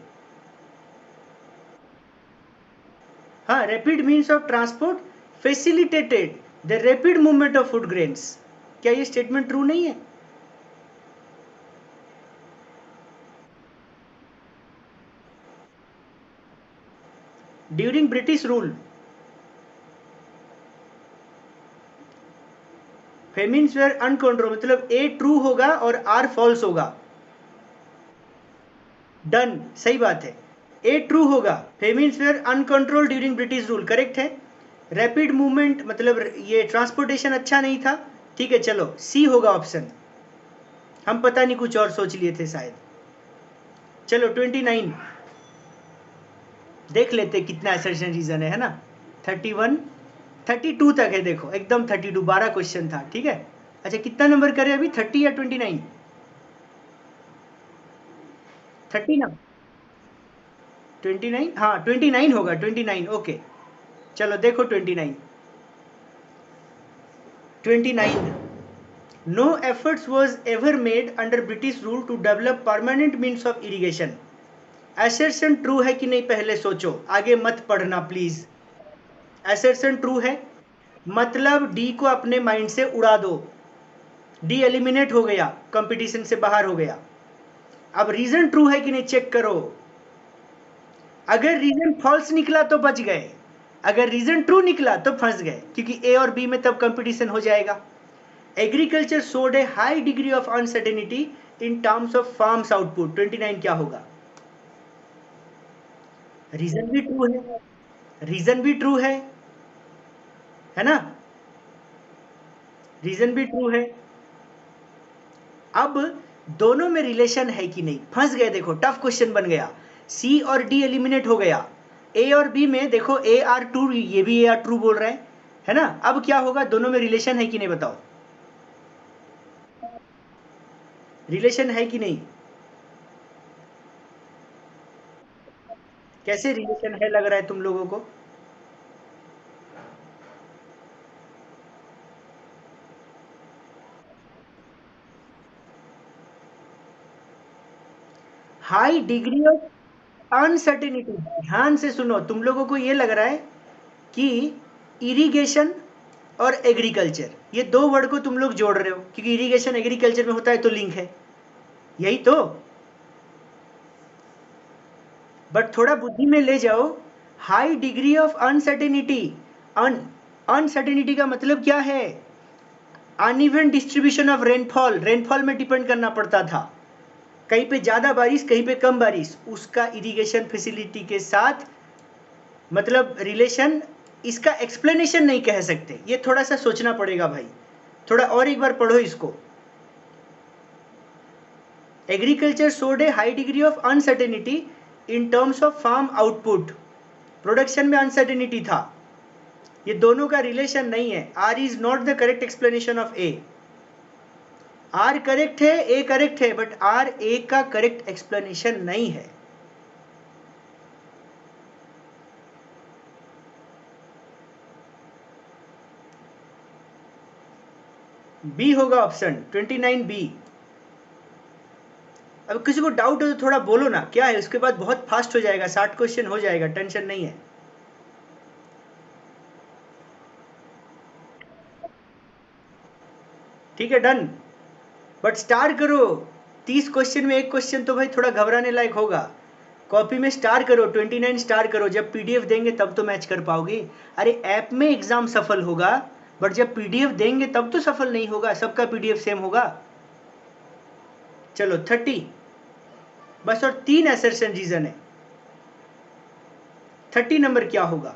हाँ, rapid means of transport facilitated the rapid movement of food grains. क्या ये स्टेटमेंट ट्रू नहीं है? During British rule famines were uncontrol, मतलब ए ट्रू होगा और आर फॉल्स होगा। डन, सही बात है। ए ट्रू होगा, famines were uncontrol during British rule, correct है। रैपिड मूवमेंट मतलब ये ट्रांसपोर्टेशन अच्छा नहीं था, ठीक है। चलो सी होगा ऑप्शन, हम पता नहीं कुछ और सोच लिए थे शायद। चलो 29 देख लेते कितना असर्शन रीजन है ना? 31, 32 तक है, देखो एकदम 32, 12 क्वेश्चन था, ठीक है। अच्छा कितना नंबर करे अभी, 30 या 29? 30 ना, 29, हाँ 29 होगा, 29, ओके। चलो देखो 29, 29, no efforts was ever made under British rule to develop permanent means of irrigation. assertion true है कि नहीं पहले सोचो, आगे मत पढ़ना प्लीज। assertion ट्रू है, मतलब डी को अपने माइंड से उड़ा दो, डी एलिमिनेट हो गया, कंपटीशन से बाहर हो गया। अब रीजन ट्रू है कि नहीं चेक करो, अगर रीजन फॉल्स निकला तो बच गए, अगर रीजन ट्रू निकला तो फंस गए, क्योंकि ए और बी में तब कंपटीशन हो जाएगा। Agriculture showed a high degree of uncertainty in terms of farms output, 29 क्या होगा? रीजन भी ट्रू है, रीजन भी ट्रू है ना, रीजन भी ट्रू है। अब दोनों में रिलेशन है कि नहीं, फंस गए, देखो टफ क्वेश्चन बन गया, सी और डी एलिमिनेट हो गया, ए और बी में देखो ए आर ट्रू, ये भी ए आर ट्रू बोल रहे हैं, है ना। अब क्या होगा, दोनों में रिलेशन है कि नहीं बताओ, रिलेशन है कि नहीं, कैसे रिलेशन है लग रहा है तुम लोगों को? हाई डिग्री ऑफ अनसर्टेनिटी, ध्यान से सुनो, तुम लोगों को ये लग रहा है कि इरिगेशन और एग्रीकल्चर, ये दो वर्ड को तुम लोग जोड़ रहे हो, क्योंकि इरिगेशन एग्रीकल्चर में होता है तो लिंक है, यही तो। बट थोड़ा बुद्धि में ले जाओ, high degree of uncertainty, uncertainty का मतलब क्या है, uneven distribution of rainfall, rainfall में डिपेंड करना पड़ता था, कहीं पे ज्यादा बारिश कहीं पे कम बारिश, उसका इरिगेशन फैसिलिटी के साथ मतलब रिलेशन, इसका एक्सप्लेनेशन नहीं कह सकते, ये थोड़ा सा सोचना पड़ेगा भाई, थोड़ा और एक बार पढ़ो इसको। Agriculture showed a high degree of uncertainty in terms of farm output, production में अनसर्टेनिटी था, ये दोनों का रिलेशन नहीं है, R is not the correct explanation of A, R correct है, ए करेक्ट है, बट आर ए का करेक्ट एक्सप्लेनेशन नहीं है। बी होगा ऑप्शन 29 बी। अब किसी को डाउट हो तो थोड़ा बोलो ना, क्या है, उसके बाद बहुत फास्ट हो जाएगा, 60 क्वेश्चन हो जाएगा, टेंशन नहीं है। ठीक है डन, बट स्टार करो, 30 क्वेश्चन में एक क्वेश्चन तो भाई थोड़ा घबराने लायक होगा, कॉपी में स्टार करो, 29 स्टार करो, जब पीडीएफ देंगे तब तो मैच कर पाओगे। अरे ऐप में एग्जाम सफल होगा, बट जब पीडीएफ देंगे तब तो सफल नहीं होगा, सबका पीडीएफ सेम होगा। चलो 30, बस और 3 असर्शन रीजन है, 30 नंबर क्या होगा,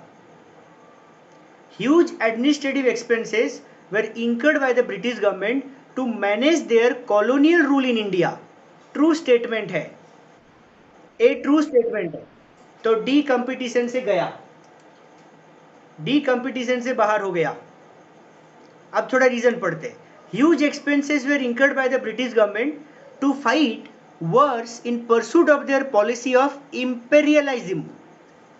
huge administrative expenses were incurred by the British government to manage their colonial rule in India, true statement है, ए ट्रू स्टेटमेंट है, तो डी कंपटीशन से गया, डी कंपटीशन से बाहर हो गया। अब थोड़ा रीजन पढ़ते, huge expenses were incurred by the British government to fight wars in pursuit of their policy of imperialism,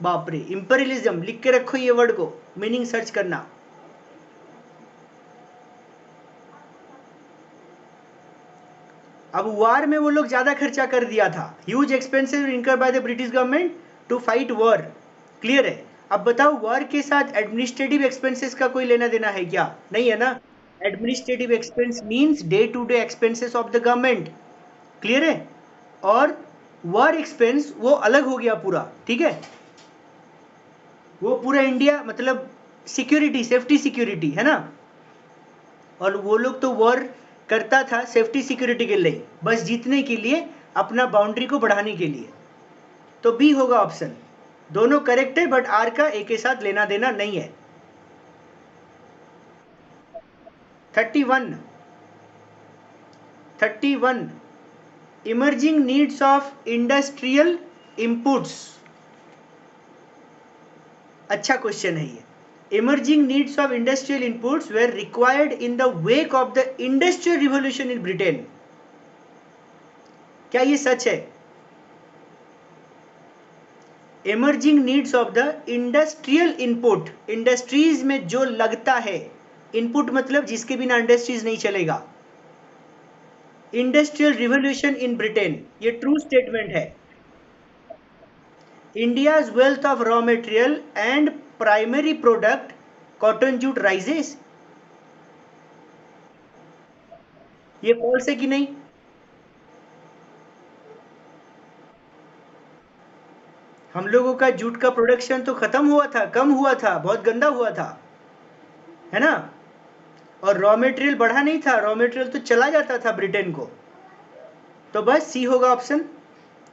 बाप रे, इंपेरियलिज्म लिख के रखो ये वर्ड को, मीनिंग सर्च करना। अब वार में वो लोग ज्यादा खर्चा कर दिया था, huge expenses incurred by the British government to fight war, clear है। अब बताओ वॉर के साथ एडमिनिस्ट्रेटिव एक्सपेंसेस का कोई लेना देना है क्या, नहीं है ना, administrative expense means day to day expenses of the government, clear है, और वॉर एक्सपेंस वो अलग हो गया पूरा, ठीक है, वो पूरा इंडिया मतलब सिक्योरिटी, सेफ्टी सिक्योरिटी है ना, और वो लोग तो वॉर करता था सेफ्टी सिक्योरिटी के लिए, बस जीतने के लिए, अपना बाउंड्री को बढ़ाने के लिए, तो बी होगा ऑप्शन, दोनों करेक्ट है, बट आर का ए के साथ लेना देना नहीं है। 31 emerging needs of industrial inputs, अच्छा क्वेश्चन है ये, emerging needs of industrial inputs were required in the wake of the industrial revolution in Britain. क्या ये सच है? emerging needs of the industrial input, industries में जो लगता है, इनपुट मतलब जिसके बिना इंडस्ट्रीज नहीं चलेगा, इंडस्ट्रियल रिवॉल्यूशन इन ब्रिटेन, ये ट्रू स्टेटमेंट है. India's wealth of raw material and primary product cotton jute rises. ये फॉल्स है कि नहीं? हम लोगों का जूट का प्रोडक्शन तो खत्म हुआ था, कम हुआ था, बहुत गंदा हुआ था, है ना? और रॉ मटेरियल बढ़ा नहीं था, रॉ मटेरियल तो चला जाता था ब्रिटेन को. तो बस सी होगा option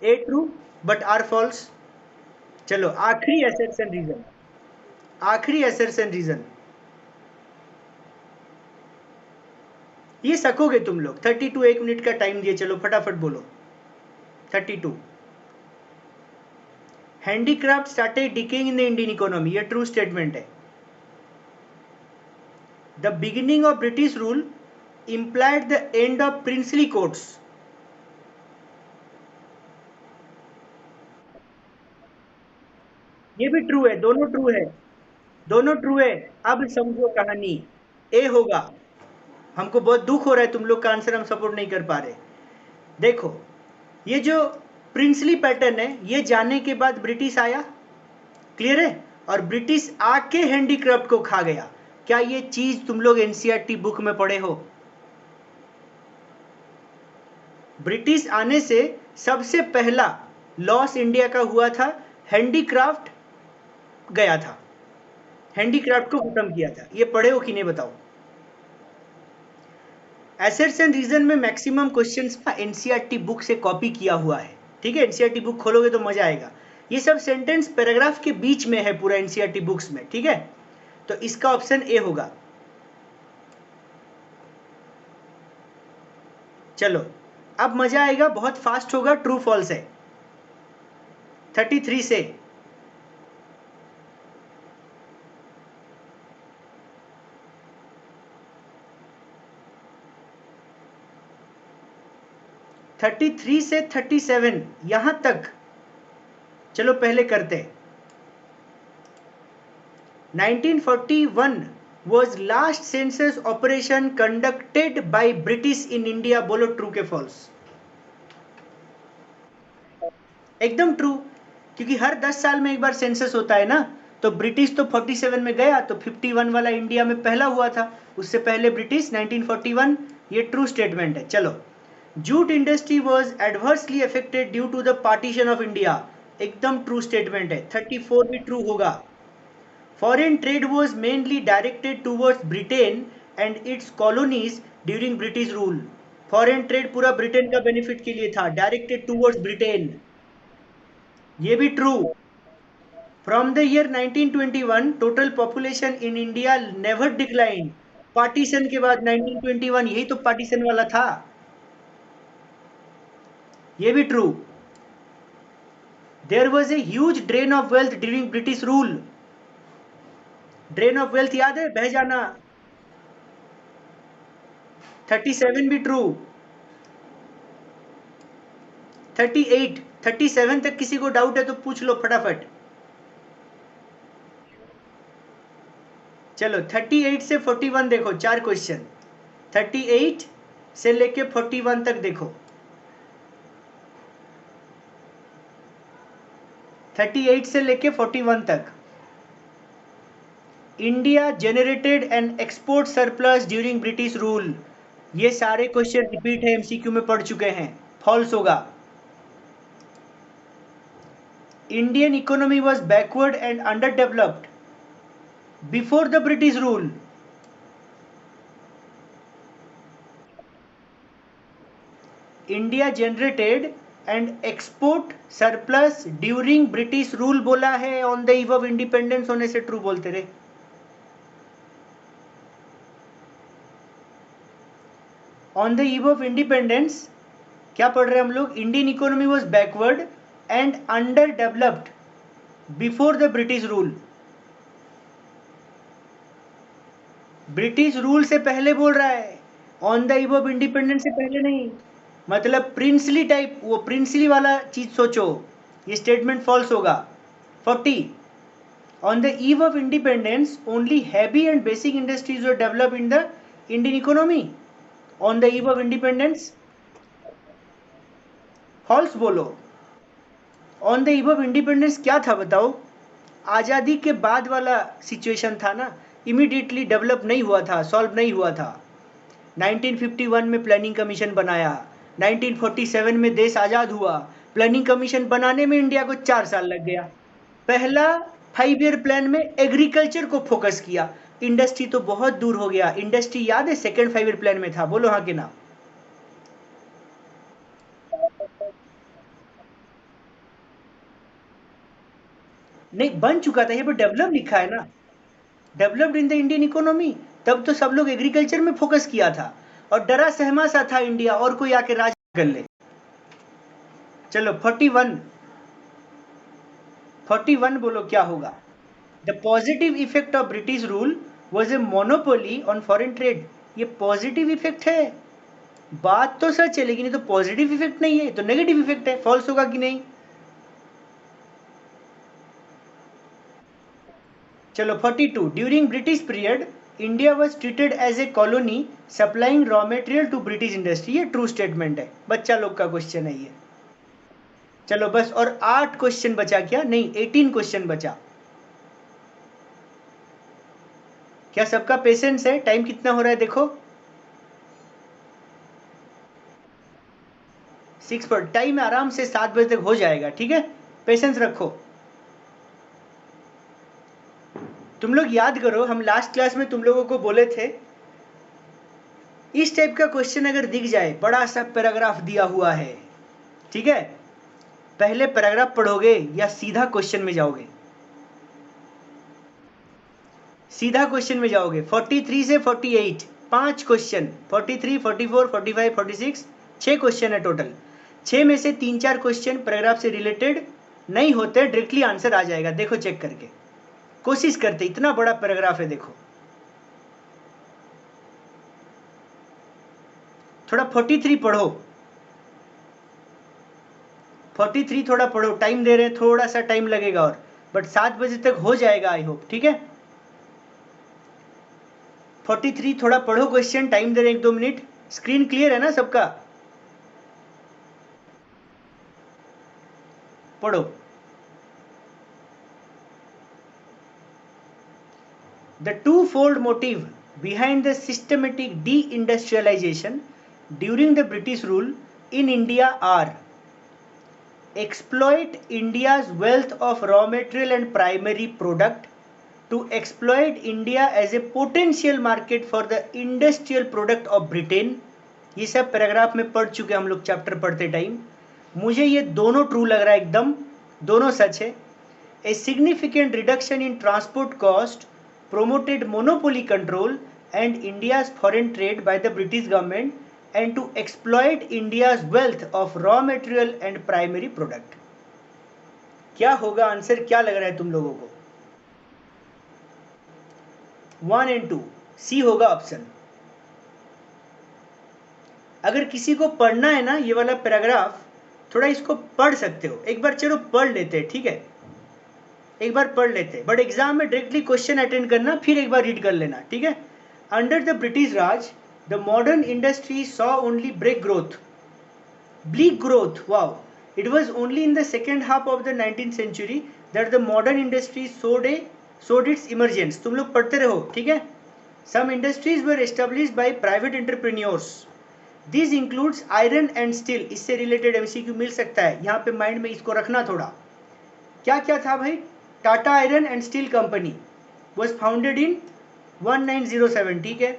A true but R false. चलो आखिरी असर्शन रीजन, आखिरी असर्शन रीजन, ये सकोगे तुम लोग. 32, 1 मिनट का टाइम दिए, चलो फटाफट बोलो. 32. Handicraft started decaying in the Indian economy, ये ट्रू स्टेटमेंट है. The beginning of British rule implied the end of princely courts. ये भी ट्रू है, दोनों ट्रू है, दोनों ट्रू है. अब समझो कहानी, ए होगा. हमको बहुत दुख हो रहा है, तुम लोग का आंसर हम सपोर्ट नहीं कर पा रहे. देखो ये जो प्रिंसली पैटर्न है, ये जाने के बाद ब्रिटिश आया, क्लियर है, और ब्रिटिश आके हैंडीक्राफ्ट को खा गया. क्या ये चीज तुम लोग एनसीईआरटी बुक में पढ़े हो? ब्रिटिश आने से सबसे पहला लॉस इंडिया का हुआ था, हैंडीक्राफ्ट गया था, हैंडीक्राफ्ट को खत्म किया था. ये पढ़े हो कि नहीं बताओ? एसेट्स एंड रीजन में मैक्सिमम क्वेश्चंस ना एनसीईआरटी बुक से कॉपी किया हुआ है, ठीक है? एनसीईआरटी बुक खोलोगे तो मजा आएगा. ये सब सेंटेंस पैराग्राफ के बीच में है पूरा एनसीईआरटी बुक्स में, ठीक है? तो इसका ऑप्शन ए होगा. चलो अब मजा आएगा, बहुत फास्ट होगा. ट्रू फॉल्स है. 33 से 37 यहां तक. चलो पहले करते हैं. 1941 was last census operation conducted by British in India. बोलो ट्रू के फॉल्स? एकदम ट्रू, क्योंकि हर 10 साल में एक बार सेंसस होता है ना. तो ब्रिटिश तो 47 में गया, तो 51 वाला इंडिया में पहला हुआ था, उससे पहले ब्रिटिश 1941. ये ट्रू स्टेटमेंट है. चलो jute industry was adversely affected due to the partition of India, एकदम ट्रू स्टेटमेंट है. 34 भी ट्रू होगा. Foreign trade was mainly directed towards Britain and its colonies during British rule. Foreign trade पूरा Britain का benefit के लिए था, directed towards Britain. ये भी true. From the year 1921 total population in India never decline. Partition के बाद 1921, यही तो पार्टीशन वाला था. ये भी true. There was a huge drain of wealth during British rule. Drain of wealth याद है, बह जाना. 37 भी ट्रू. 37 तक किसी को डाउट है तो पूछ लो फटाफट. चलो 38 से 41 देखो, 4 क्वेश्चन. 38 से लेके 41 तक देखो. 38 से लेके 41 तक. India generated an export surplus during British rule. ये सारे क्वेश्चन रिपीट है, एमसीक्यू में पढ़ चुके हैं. फॉल्स होगा. Indian economy was backward and under developed before the British rule. India generated and export surplus during British rule बोला है. On the eve of independence होने से ट्रू बोलते रहे. On the eve of independence क्या पढ़ रहे हैं हम लोग? Indian economy was backward and under developed before the British rule. British rule से पहले बोल रहा है, on the eve of independence से पहले नहीं। मतलब प्रिंसली टाइप, वो प्रिंसली वाला चीज सोचो, ये स्टेटमेंट फॉल्स होगा। 40, on the eve of independence only heavy and basic industries were developed in the Indian economy. On the eve of independence, false बोलो। On the eve of independence क्या था बताओ? आज़ादी के बाद वाला सिचुएशन था ना, इमीडिएटली डेवलप नहीं हुआ था, सॉल्व नहीं हुआ था। 1951 में प्लानिंग कमीशन बनाया, 1947 में देश आज़ाद हुआ, प्लानिंग कमीशन बनाने में इंडिया को 4 साल लग गया। पहला 5 ईयर प्लान में एग्रीकल्चर को फोकस किया, इंडस्ट्री तो बहुत दूर हो गया। इंडस्ट्री याद है सेकेंड 5 ईयर प्लान में था, बोलो हाँ कि ना? नहीं बन चुका था, ये पर डेवलप लिखा है ना, developed in the Indian economy. तब तो सब लोग एग्रीकल्चर में फोकस किया था और डरा सहमा सा था इंडिया, और कोई आके राज कर ले। चलो 41 बोलो क्या होगा? The positive effect of British rule was a monopoly on foreign trade. ये पॉजिटिव इफेक्ट है, बात तो सच है, लेकिन ये तो पॉजिटिव इफेक्ट नहीं है, ये तो नेगेटिव इफेक्ट है। फॉल्स होगा कि नहीं? चलो 42, during British period India was treated as a colony supplying raw material to British industry. ये ट्रू स्टेटमेंट है, बच्चा लोग का क्वेश्चन है ये। चलो बस और 8 क्वेश्चन बचा, क्या नहीं 18 क्वेश्चन बचा। क्या सबका पेशेंस है? टाइम कितना हो रहा है देखो, 6 पर। टाइम आराम से 7 बजे तक हो जाएगा, ठीक है, पेशेंस रखो। तुम लोग याद करो, हम लास्ट क्लास में तुम लोगों को बोले थे, इस टाइप का क्वेश्चन अगर दिख जाए, बड़ा सा पैराग्राफ दिया हुआ है, ठीक है, पहले पैराग्राफ पढ़ोगे या सीधा क्वेश्चन में जाओगे? सीधा क्वेश्चन में जाओगे। 43 से 48 5 क्वेश्चन, 43, 44, 45, 46 6 क्वेश्चन है टोटल। 6 में से 3-4 क्वेश्चन पैराग्राफ से रिलेटेड नहीं होते, डायरेक्टली आंसर आ जाएगा। देखो चेक करके, कोशिश करते, इतना बड़ा पैराग्राफ है देखो। थोड़ा 43 पढ़ो, 43 थोड़ा पढ़ो, टाइम दे रहे हैं, थोड़ा सा टाइम लगेगा और, बट 7 बजे तक हो जाएगा आई होप, ठीक है। 43 थोड़ा पढ़ो क्वेश्चन, टाइम दे रहे हैं 1-2 मिनट। स्क्रीन क्लियर है ना सबका? पढ़ो। The twofold motive behind the systematic deindustrialization during the British rule in India are: exploit India's wealth of raw material and primary product, to exploit India as a potential market for the industrial product of Britain। ये सब paragraph में पढ़ चुके हम लोग chapter पढ़ते time. मुझे ये दोनों ट्रू लग रहा है, एकदम दोनों सच है। A significant reduction in transport cost promoted monopoly control and India's foreign trade by the British government and to exploit India's wealth of raw material and primary product। क्या होगा आंसर, क्या लग रहा है तुम लोगों को? 1 और 2 सी होगा ऑप्शन। अगर किसी को पढ़ना है ना ये वाला पैराग्राफ, थोड़ा इसको पढ़ सकते हो एक बार, चलो पढ़ लेते हैं, ठीक है, एक बार पढ़ लेते, बट एग्जाम में डायरेक्टली क्वेश्चन अटेंड करना, फिर एक बार रीड कर लेना, ठीक है। Under the British Raj the modern industry saw only bleak growth, bleak growth, wow, it was only in the second half of the 19th century that the modern industry showed its emergence। तुम लोग पढ़ते रहो, ठीक है। some industries were established by private entrepreneurs, this includes iron and steel। इससे related MCQ मिल सकता है, यहाँ पे माइंड में इसको रखना थोड़ा। क्या क्या था भाई? Tata iron and steel company was founded in 1907, ठीक है।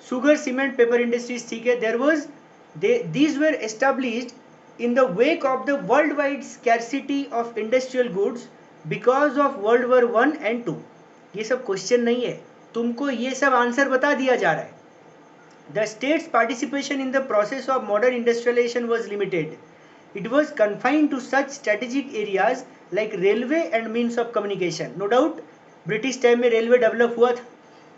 सुगर सीमेंट पेपर इंडस्ट्रीज, ठीक है। There was these were established in the wake of the worldwide scarcity of industrial goods because of World War I and II। ये सब question नहीं है, तुमको ये सब आंसर बता दिया जा रहा है। The state's participation in the process of modern industrialization was limited। It was confined to such strategic areas like railway and means of communication। No doubt British time में रेलवे डेवलप हुआ था,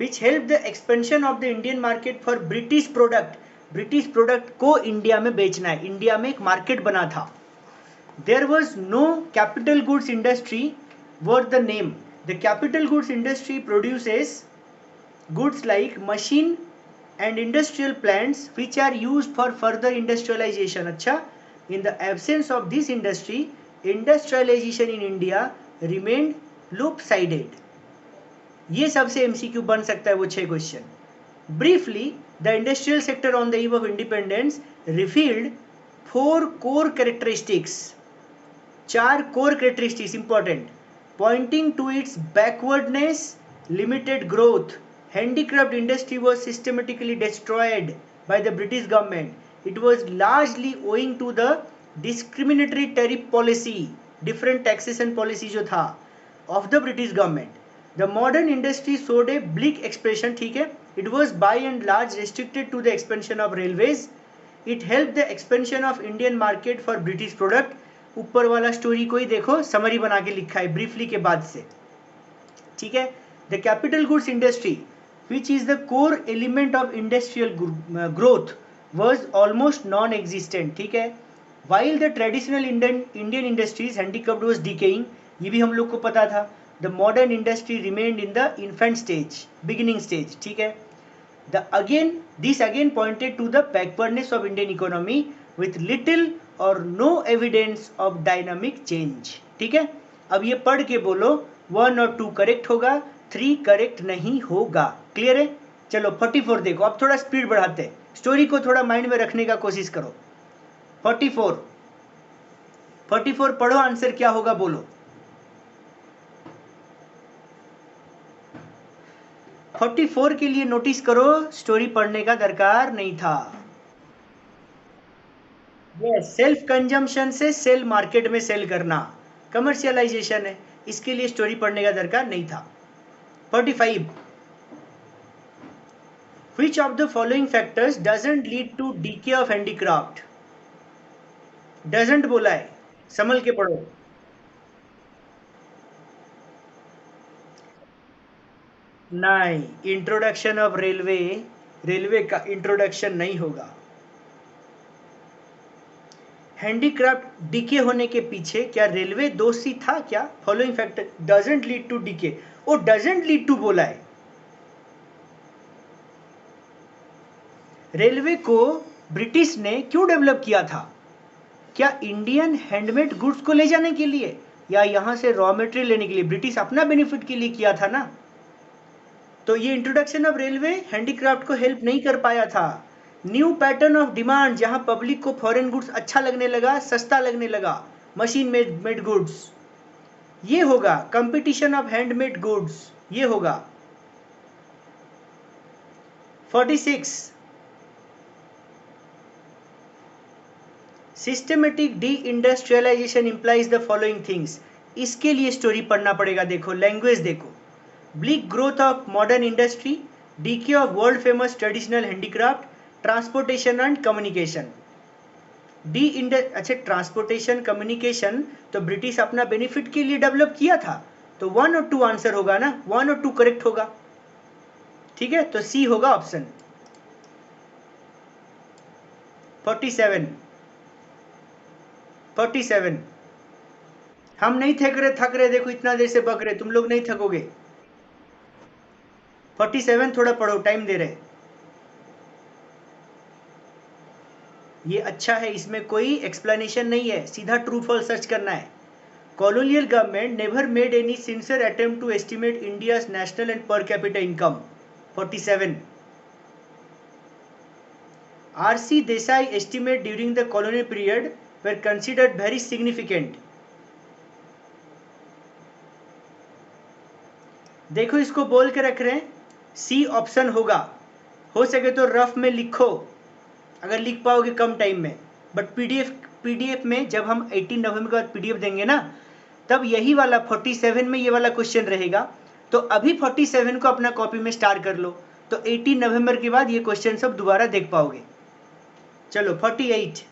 which helped the expansion of the Indian market for British product. British product को India में बेचना है, India में एक market बना था. There was no capital goods industry worth the name. The capital goods industry produces goods like machine and industrial plants which are used for further industrialization. अच्छा, in the absence of this industry, industrialization in India remained lopsided. ये सबसे MCQ बन सकता है वो 6 question. Briefly, the industrial sector on the eve of independence revealed 4 core characteristics. 4 core characteristics important, pointing to its backwardness, limited growth. Handicraft industry was systematically destroyed by the British government. It was largely owing to the discriminatory tariff policy, different taxation policy जो था of the British government. The modern industry showed a bleak expression. ठीक है, it was by and large restricted to the expansion of railways. It helped the expansion of Indian market for British product. ऊपर वाला story को ही देखो, summary बना के लिखा है ब्रीफली के बाद से. ठीक है, the capital goods industry which is the core element of industrial growth was almost non-existent. ठीक है, while the traditional Indian industries handicraft was decaying, ये भी हम लोग को पता था. The modern industry remained in the infant stage, beginning stage. ठीक है, this again pointed to the backwardness of Indian economy with little or no evidence of dynamic change. ठीक है, अब ये पढ़ के बोलो 1 और 2 करेक्ट होगा, 3 करेक्ट नहीं होगा. क्लियर है? चलो 44 देखो. अब थोड़ा स्पीड बढ़ाते हैं, स्टोरी को थोड़ा माइंड में रखने का कोशिश करो. 44 पढ़ो, आंसर क्या होगा बोलो. 44 के लिए नोटिस करो, स्टोरी पढ़ने का दरकार नहीं था. यस, सेल्फ कंजम्पशन से सेल मार्केट में सेल करना कमर्शियलाइजेशन है, इसके लिए स्टोरी पढ़ने का दरकार नहीं था. 45, which of the following factors doesn't lead to decay of handicraft? doesn't बोला है, संभल के पढ़ो. नहीं, इंट्रोडक्शन ऑफ रेलवे का इंट्रोडक्शन नहीं होगा. हैंडीक्राफ्ट डीके होने के पीछे क्या रेलवे दोषी था क्या? Following factor doesn't lead to decay, वो डजंट लीड टू बोला है. रेलवे को ब्रिटिश ने क्यों डेवलप किया था? क्या इंडियन हैंडमेड गुड्स को ले जाने के लिए या यहां से रॉ मटेरियल लेने के लिए? ब्रिटिश अपना बेनिफिट के लिए किया था ना. तो ये इंट्रोडक्शन ऑफ रेलवे हैंडीक्राफ्ट को हेल्प नहीं कर पाया था. न्यू पैटर्न ऑफ डिमांड, जहां पब्लिक को फॉरेन गुड्स अच्छा लगने लगा, सस्ता लगने लगा, मशीन मेड गुड्स, ये होगा. कंपटीशन ऑफ हैंडमेड गुड्स, ये होगा. 46, systematic deindustrialisation implies the following things. इसके लिए स्टोरी पढ़ना पड़ेगा. देखो लैंग्वेज देखो, bleak growth of modern industry, decay of world famous traditional handicraft, transportation and communication. अच्छा, ट्रांसपोर्टेशन कम्युनिकेशन तो ब्रिटिश अपना बेनिफिट के लिए डेवलप किया था, तो 1 और 2 आंसर होगा ना, 1 और 2 करेक्ट होगा. ठीक है, तो सी होगा ऑप्शन. 47 हम नहीं थक रहे, देखो इतना देर से बक रहे, तुम लोग नहीं थकोगे. 47 थोड़ा पढ़ो, टाइम दे रहे. ये अच्छा है, इसमें कोई एक्सप्लेनेशन नहीं है, सीधा ट्रू फॉल्स सर्च करना है. Colonial government never made any sincere attempt to estimate India's national and per capita income. 47, R.C. Desai estimate during the colonial period were considered very significant. देखो इसको बोल के रख रहे हैं, सी ऑप्शन होगा. हो सके तो रफ में लिखो अगर लिख पाओगे कम टाइम में, बट पीडीएफ में जब हम 18 नवंबर के बाद पीडीएफ देंगे ना, तब यही वाला 47 में ये वाला क्वेश्चन रहेगा. तो अभी 47 को अपना कॉपी में स्टार कर लो, तो 18 नवंबर के बाद ये क्वेश्चन सब दोबारा देख पाओगे. चलो 48,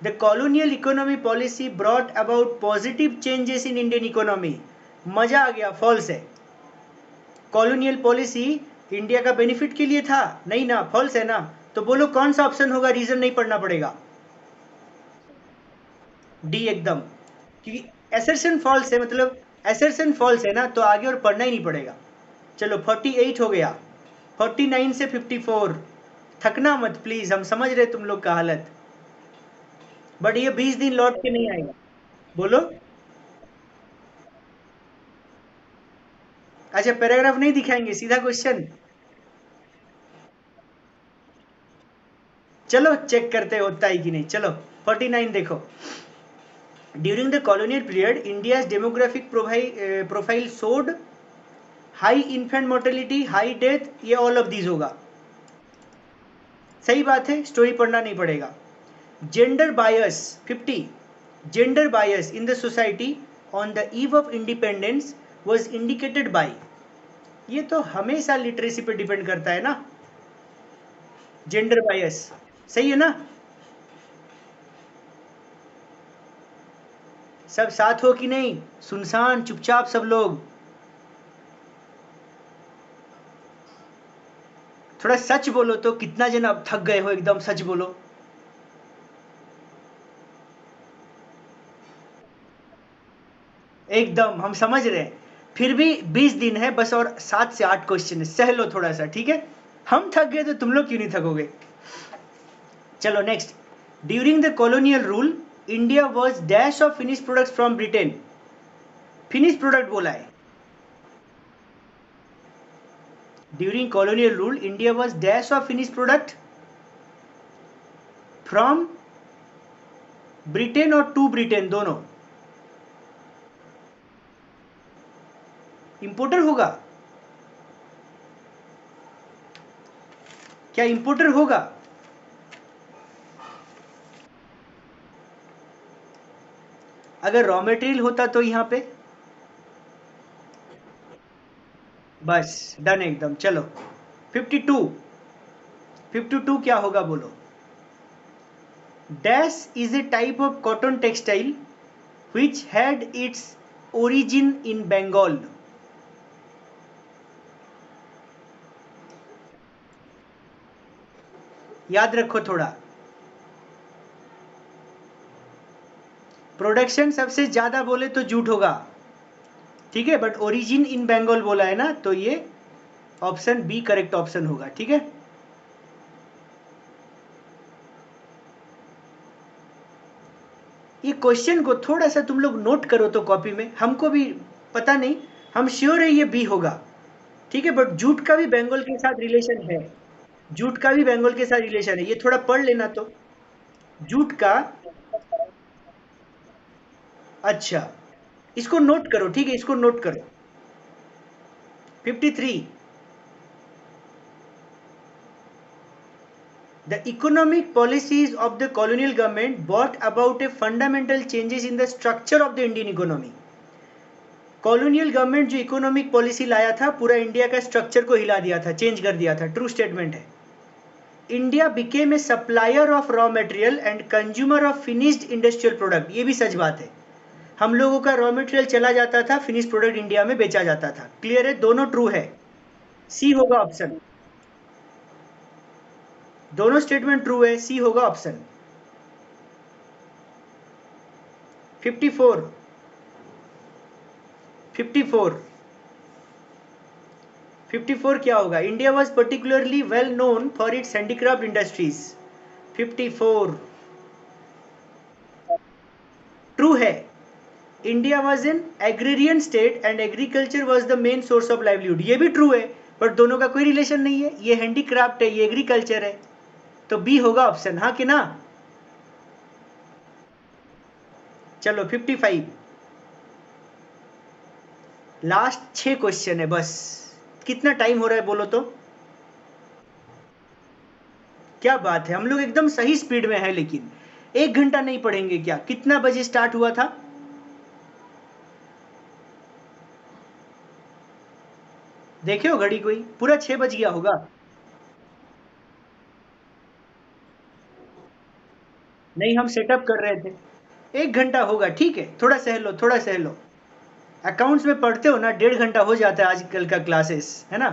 the colonial economy policy brought about positive changes in Indian economy. मजा आ गया, फॉल्स है। कॉलोनियल पॉलिसी इंडिया का बेनिफिट के लिए था, नहीं ना, फॉल्स है ना। तो बोलो कौन सा ऑप्शन होगा, रीजन नहीं पढ़ना पड़ेगा। डी एकदम, क्योंकि एसर्शन फॉल्स है, मतलब एसर्शन फॉल्स है ना, तो आगे और पढ़ना ही नहीं पड़ेगा। चलो 48 हो गया, 49 से 54। थकना मत प्लीज, हम समझ रहे तुम लोग का हालत, बट ये 20 दिन लौट के नहीं आएगा। बोलो। अच्छा, पैराग्राफ नहीं दिखाएंगे, सीधा क्वेश्चन। चलो चेक करते होता है कि नहीं। चलो 49 देखो। During the colonial period India's demographic profile showed high infant mortality, high death, ये ऑल ऑफ दीज होगा। सही बात है, स्टोरी पढ़ना नहीं पड़ेगा। Gender bias 50, gender bias in the society on the eve of independence was indicated by. ये तो हमेशा लिटरेसी पे डिपेंड करता है ना, जेंडर बायस। सही है ना? सब साथ हो कि नहीं? सुनसान चुपचाप सब लोग। थोड़ा सच बोलो तो, कितना जन अब थक गए हो एकदम, सच बोलो। एकदम हम समझ रहे हैं, फिर भी 20 दिन है बस, और 7 से 8 क्वेश्चन है, सह लो थोड़ा सा, ठीक है? हम थक गए तो तुम लोग क्यों नहीं थकोगे? चलो next. During the colonial rule India was dash of finish products from Britain. Finish product बोला है। During colonial rule India was dash of finish product from Britain और टू ब्रिटेन, दोनों। इंपोर्टर होगा क्या? इंपोर्टर होगा? अगर रॉ मटेरियल होता तो यहां पे बस डन एकदम। चलो 52, 52 क्या होगा बोलो? Dash is a type of cotton textile which had its origin in Bengal। याद रखो थोड़ा। प्रोडक्शन सबसे ज्यादा बोले तो झूठ होगा, ठीक है, बट ओरिजिन इन बंगाल बोला है ना, तो ये ऑप्शन बी करेक्ट ऑप्शन होगा, ठीक है। ये क्वेश्चन को थोड़ा सा तुम लोग नोट करो तो कॉपी में, हमको भी पता नहीं, हम श्योर है ये बी होगा, ठीक है, बट जूट का भी बंगाल के साथ रिलेशन है। जूट का भी बंगाल के साथ रिलेशन है, ये थोड़ा पढ़ लेना तो। जूट का, अच्छा, इसको नोट करो, ठीक है, इसको नोट करो। 53, the economic policies of the colonial government brought about a fundamental changes in the structure of the Indian economy। Colonial government जो इकोनॉमिक पॉलिसी लाया था, पूरा इंडिया का स्ट्रक्चर को हिला दिया था, चेंज कर दिया था, ट्रू स्टेटमेंट है। India became A supplier of raw material and consumer of finished industrial product, ये भी सच बात है। हम लोगों का रॉ मटेरियल चला जाता था, फिनिश प्रोडक्ट इंडिया में बेचा जाता था। क्लियर है? दोनों ट्रू है, सी होगा ऑप्शन। दोनों स्टेटमेंट ट्रू है, सी होगा ऑप्शन। 54, 54, 54 क्या होगा? India was particularly well known for its handicraft industries. 54 true है। India was an agrarian state and agriculture was the main source of livelihood, ये भी ट्रू है, बट दोनों का कोई रिलेशन नहीं है, ये हैंडीक्राफ्ट है, ये एग्रीकल्चर है, तो बी होगा ऑप्शन, हाँ कि ना? चलो 55, लास्ट 6 क्वेश्चन है बस। कितना टाइम हो रहा है बोलो तो? क्या बात है, हम लोग एकदम सही स्पीड में है, लेकिन 1 घंटा नहीं पढ़ेंगे क्या? कितना बजे स्टार्ट हुआ था? देखे हो घड़ी कोई? पूरा 6 बज गया होगा। नहीं, हम सेटअप कर रहे थे। 1 घंटा होगा, ठीक है, थोड़ा सह लो, थोड़ा सह लो। अकाउंट्स में पढ़ते हो ना, 1.5 घंटा हो जाता है आजकल का क्लासेस, है ना।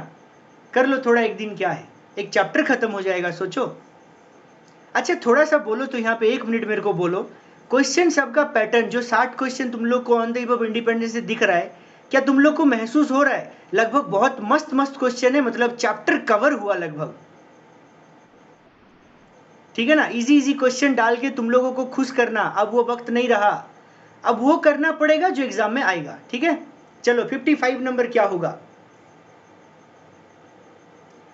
कर लो थोड़ा, एक दिन क्या है, एक चैप्टर खत्म हो जाएगा, सोचो। अच्छा थोड़ा सा बोलो तो यहाँ पे 1 मिनट मेरे को बोलो, क्वेश्चन सबका पैटर्न जो 60 क्वेश्चन तुम लोग को on the eve of independence से दिख रहा है, क्या तुम लोग को महसूस हो रहा है लगभग बहुत मस्त मस्त क्वेश्चन है, मतलब चैप्टर कवर हुआ लगभग, ठीक है ना। इजी इजी क्वेश्चन डाल के तुम लोगों को खुश करना, अब वो वक्त नहीं रहा, अब वो करना पड़ेगा जो एग्जाम में आएगा, ठीक है। चलो 55 नंबर क्या होगा।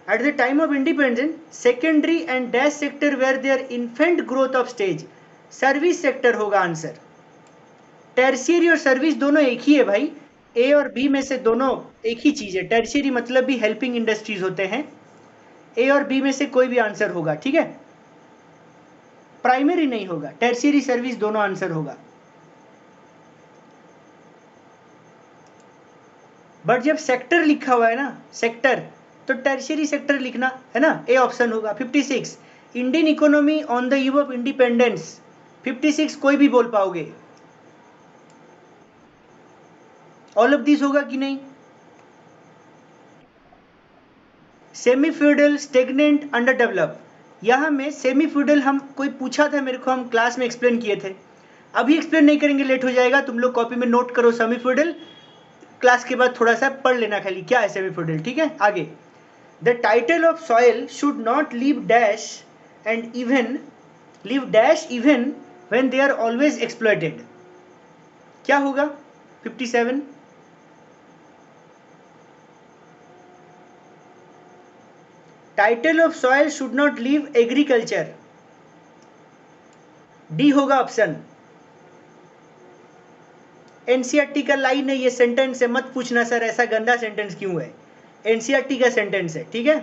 At the time of independence, secondary and dash sector were their infant growth of stage. Service sector होगा आंसर। टर्शियरी और सर्विस दोनों एक ही है भाई, ए और बी में से दोनों एक ही चीज है। टर्शियरी मतलब भी हेल्पिंग इंडस्ट्रीज होते हैं, ए और बी में से कोई भी आंसर होगा, ठीक है। प्राइमरी नहीं होगा, टर्शियरी सर्विस दोनों आंसर होगा। बट जब सेक्टर लिखा हुआ है ना, सेक्टर, तो टर्शियरी सेक्टर लिखना है ना, ए ऑप्शन होगा। 56 Indian economy on the eve of independence, 56 कोई भी बोल पाओगे, ऑल ऑफ दिस होगा कि नहीं। Semi feudal, stagnant, under develop, यहां में सेमी फ्यूडल हम कोई पूछा था मेरे को, हम क्लास में एक्सप्लेन किए थे, अभी एक्सप्लेन नहीं करेंगे, लेट हो जाएगा। तुम लोग कॉपी में नोट करो सेमी फ्यूडल, क्लास के बाद थोड़ा सा पढ़ लेना खाली क्या है सेमी फ्यूडल, ठीक है। आगे, the title of soil should not leave dash and even leave dash even when they are always exploited, क्या होगा 57। Title of soil should not leave agriculture, D होगा ऑप्शन। एनसीईआरटी का लाइन है, ये sentence है, मत पूछना सर ऐसा गंदा सेंटेंस क्यों है, एनसीईआरटी का सेंटेंस है, ठीक है।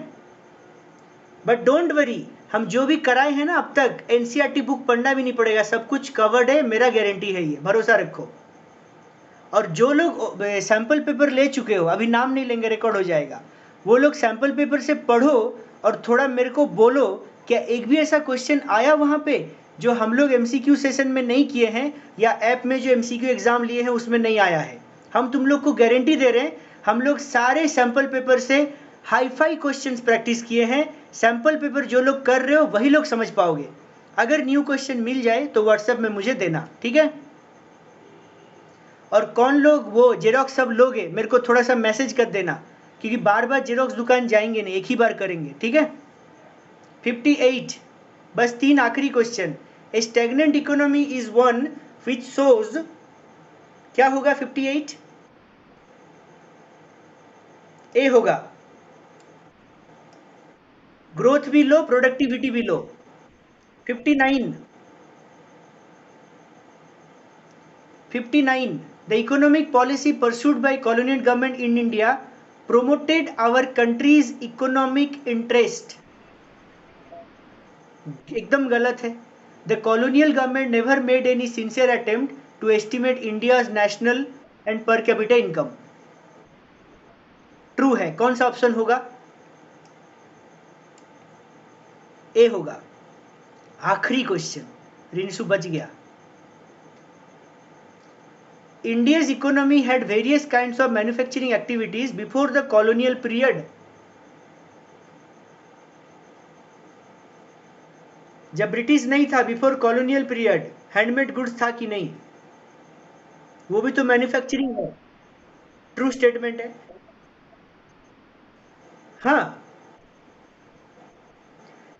बट डोंट वरी, हम जो भी कराए हैं ना अब तक, एनसीईआरटी बुक पढ़ना भी नहीं पड़ेगा, सब कुछ कवर्ड है, मेरा गारंटी है, ये भरोसा रखो। और जो लोग सैंपल पेपर ले चुके हो, अभी नाम नहीं लेंगे, रिकॉर्ड हो जाएगा, वो लोग सैंपल पेपर से पढ़ो और थोड़ा मेरे को बोलो क्या एक भी ऐसा क्वेश्चन आया वहां पे जो हम लोग एमसीक्यू सेशन में नहीं किए हैं, या ऐप में जो एमसीक्यू एग्जाम लिए हैं उसमें नहीं आया है। हम तुम लोग को गारंटी दे रहे हैं, हम लोग सारे सैंपल पेपर से हाईफाई क्वेश्चंस प्रैक्टिस किए हैं। सैंपल पेपर जो लोग कर रहे हो वही लोग समझ पाओगे। अगर न्यू क्वेश्चन मिल जाए तो व्हाट्सएप में मुझे देना, ठीक है। और कौन लोग वो जेरोक्स सब लोगे मेरे को थोड़ा सा मैसेज कर देना, क्योंकि बार बार जेरोक्स दुकान जाएंगे नहीं, एक ही बार करेंगे, ठीक है। 58 बस 3 आखिरी question. Stagnant economy is one which shows, क्या होगा 58, ए होगा। ग्रोथ भी लो, प्रोडक्टिविटी भी लो। 59 the economic policy pursued by colonial government in India promoted our country's economic interest, एकदम गलत है। The colonial government never made any sincere attempt to estimate India's national and per capita income, true है। कौन सा option होगा, ए होगा। आखिरी question, रिंसु बच गया। India's economy had various kinds of manufacturing activities before the colonial period, जब British नहीं था, before colonial period handmade goods था कि नहीं, वो भी तो मैन्युफैक्चरिंग है, ट्रू स्टेटमेंट है। हाँ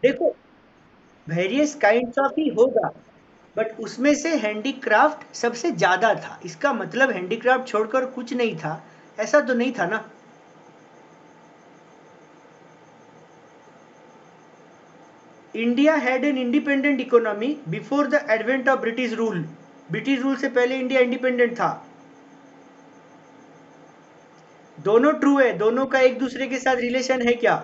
देखो, वेरियस काइंड्स ऑफ ही होगा, बट उसमें से हैंडीक्राफ्ट सबसे ज्यादा था, इसका मतलब हैंडीक्राफ्ट छोड़कर कुछ नहीं था, ऐसा तो नहीं था ना। India had an independent economy before the advent of British rule, British rule से पहले इंडिया इंडिपेंडेंट था। दोनों ट्रू है, दोनों का एक दूसरे के साथ रिलेशन है क्या,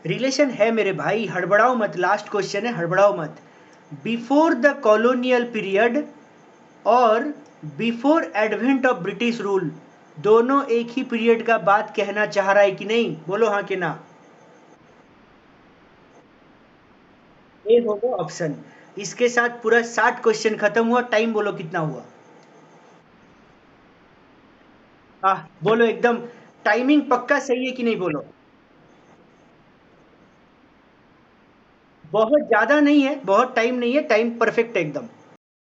रिलेशन है मेरे भाई, हड़बड़ाओ मत, लास्ट क्वेश्चन है, हड़बड़ाओ मत। बिफोर द कॉलोनियल पीरियड और before advent of British rule, दोनों एक ही पीरियड का बात कहना चाह रहा है कि नहीं, बोलो हाँ कि ना। ए होगा ऑप्शन। इसके साथ पूरा 60 क्वेश्चन खत्म हुआ। टाइम बोलो कितना हुआ। बोलो एकदम। टाइमिंग पक्का सही है कि नहीं बोलो। बहुत ज्यादा नहीं है, बहुत टाइम नहीं है, टाइम परफेक्ट है एकदम।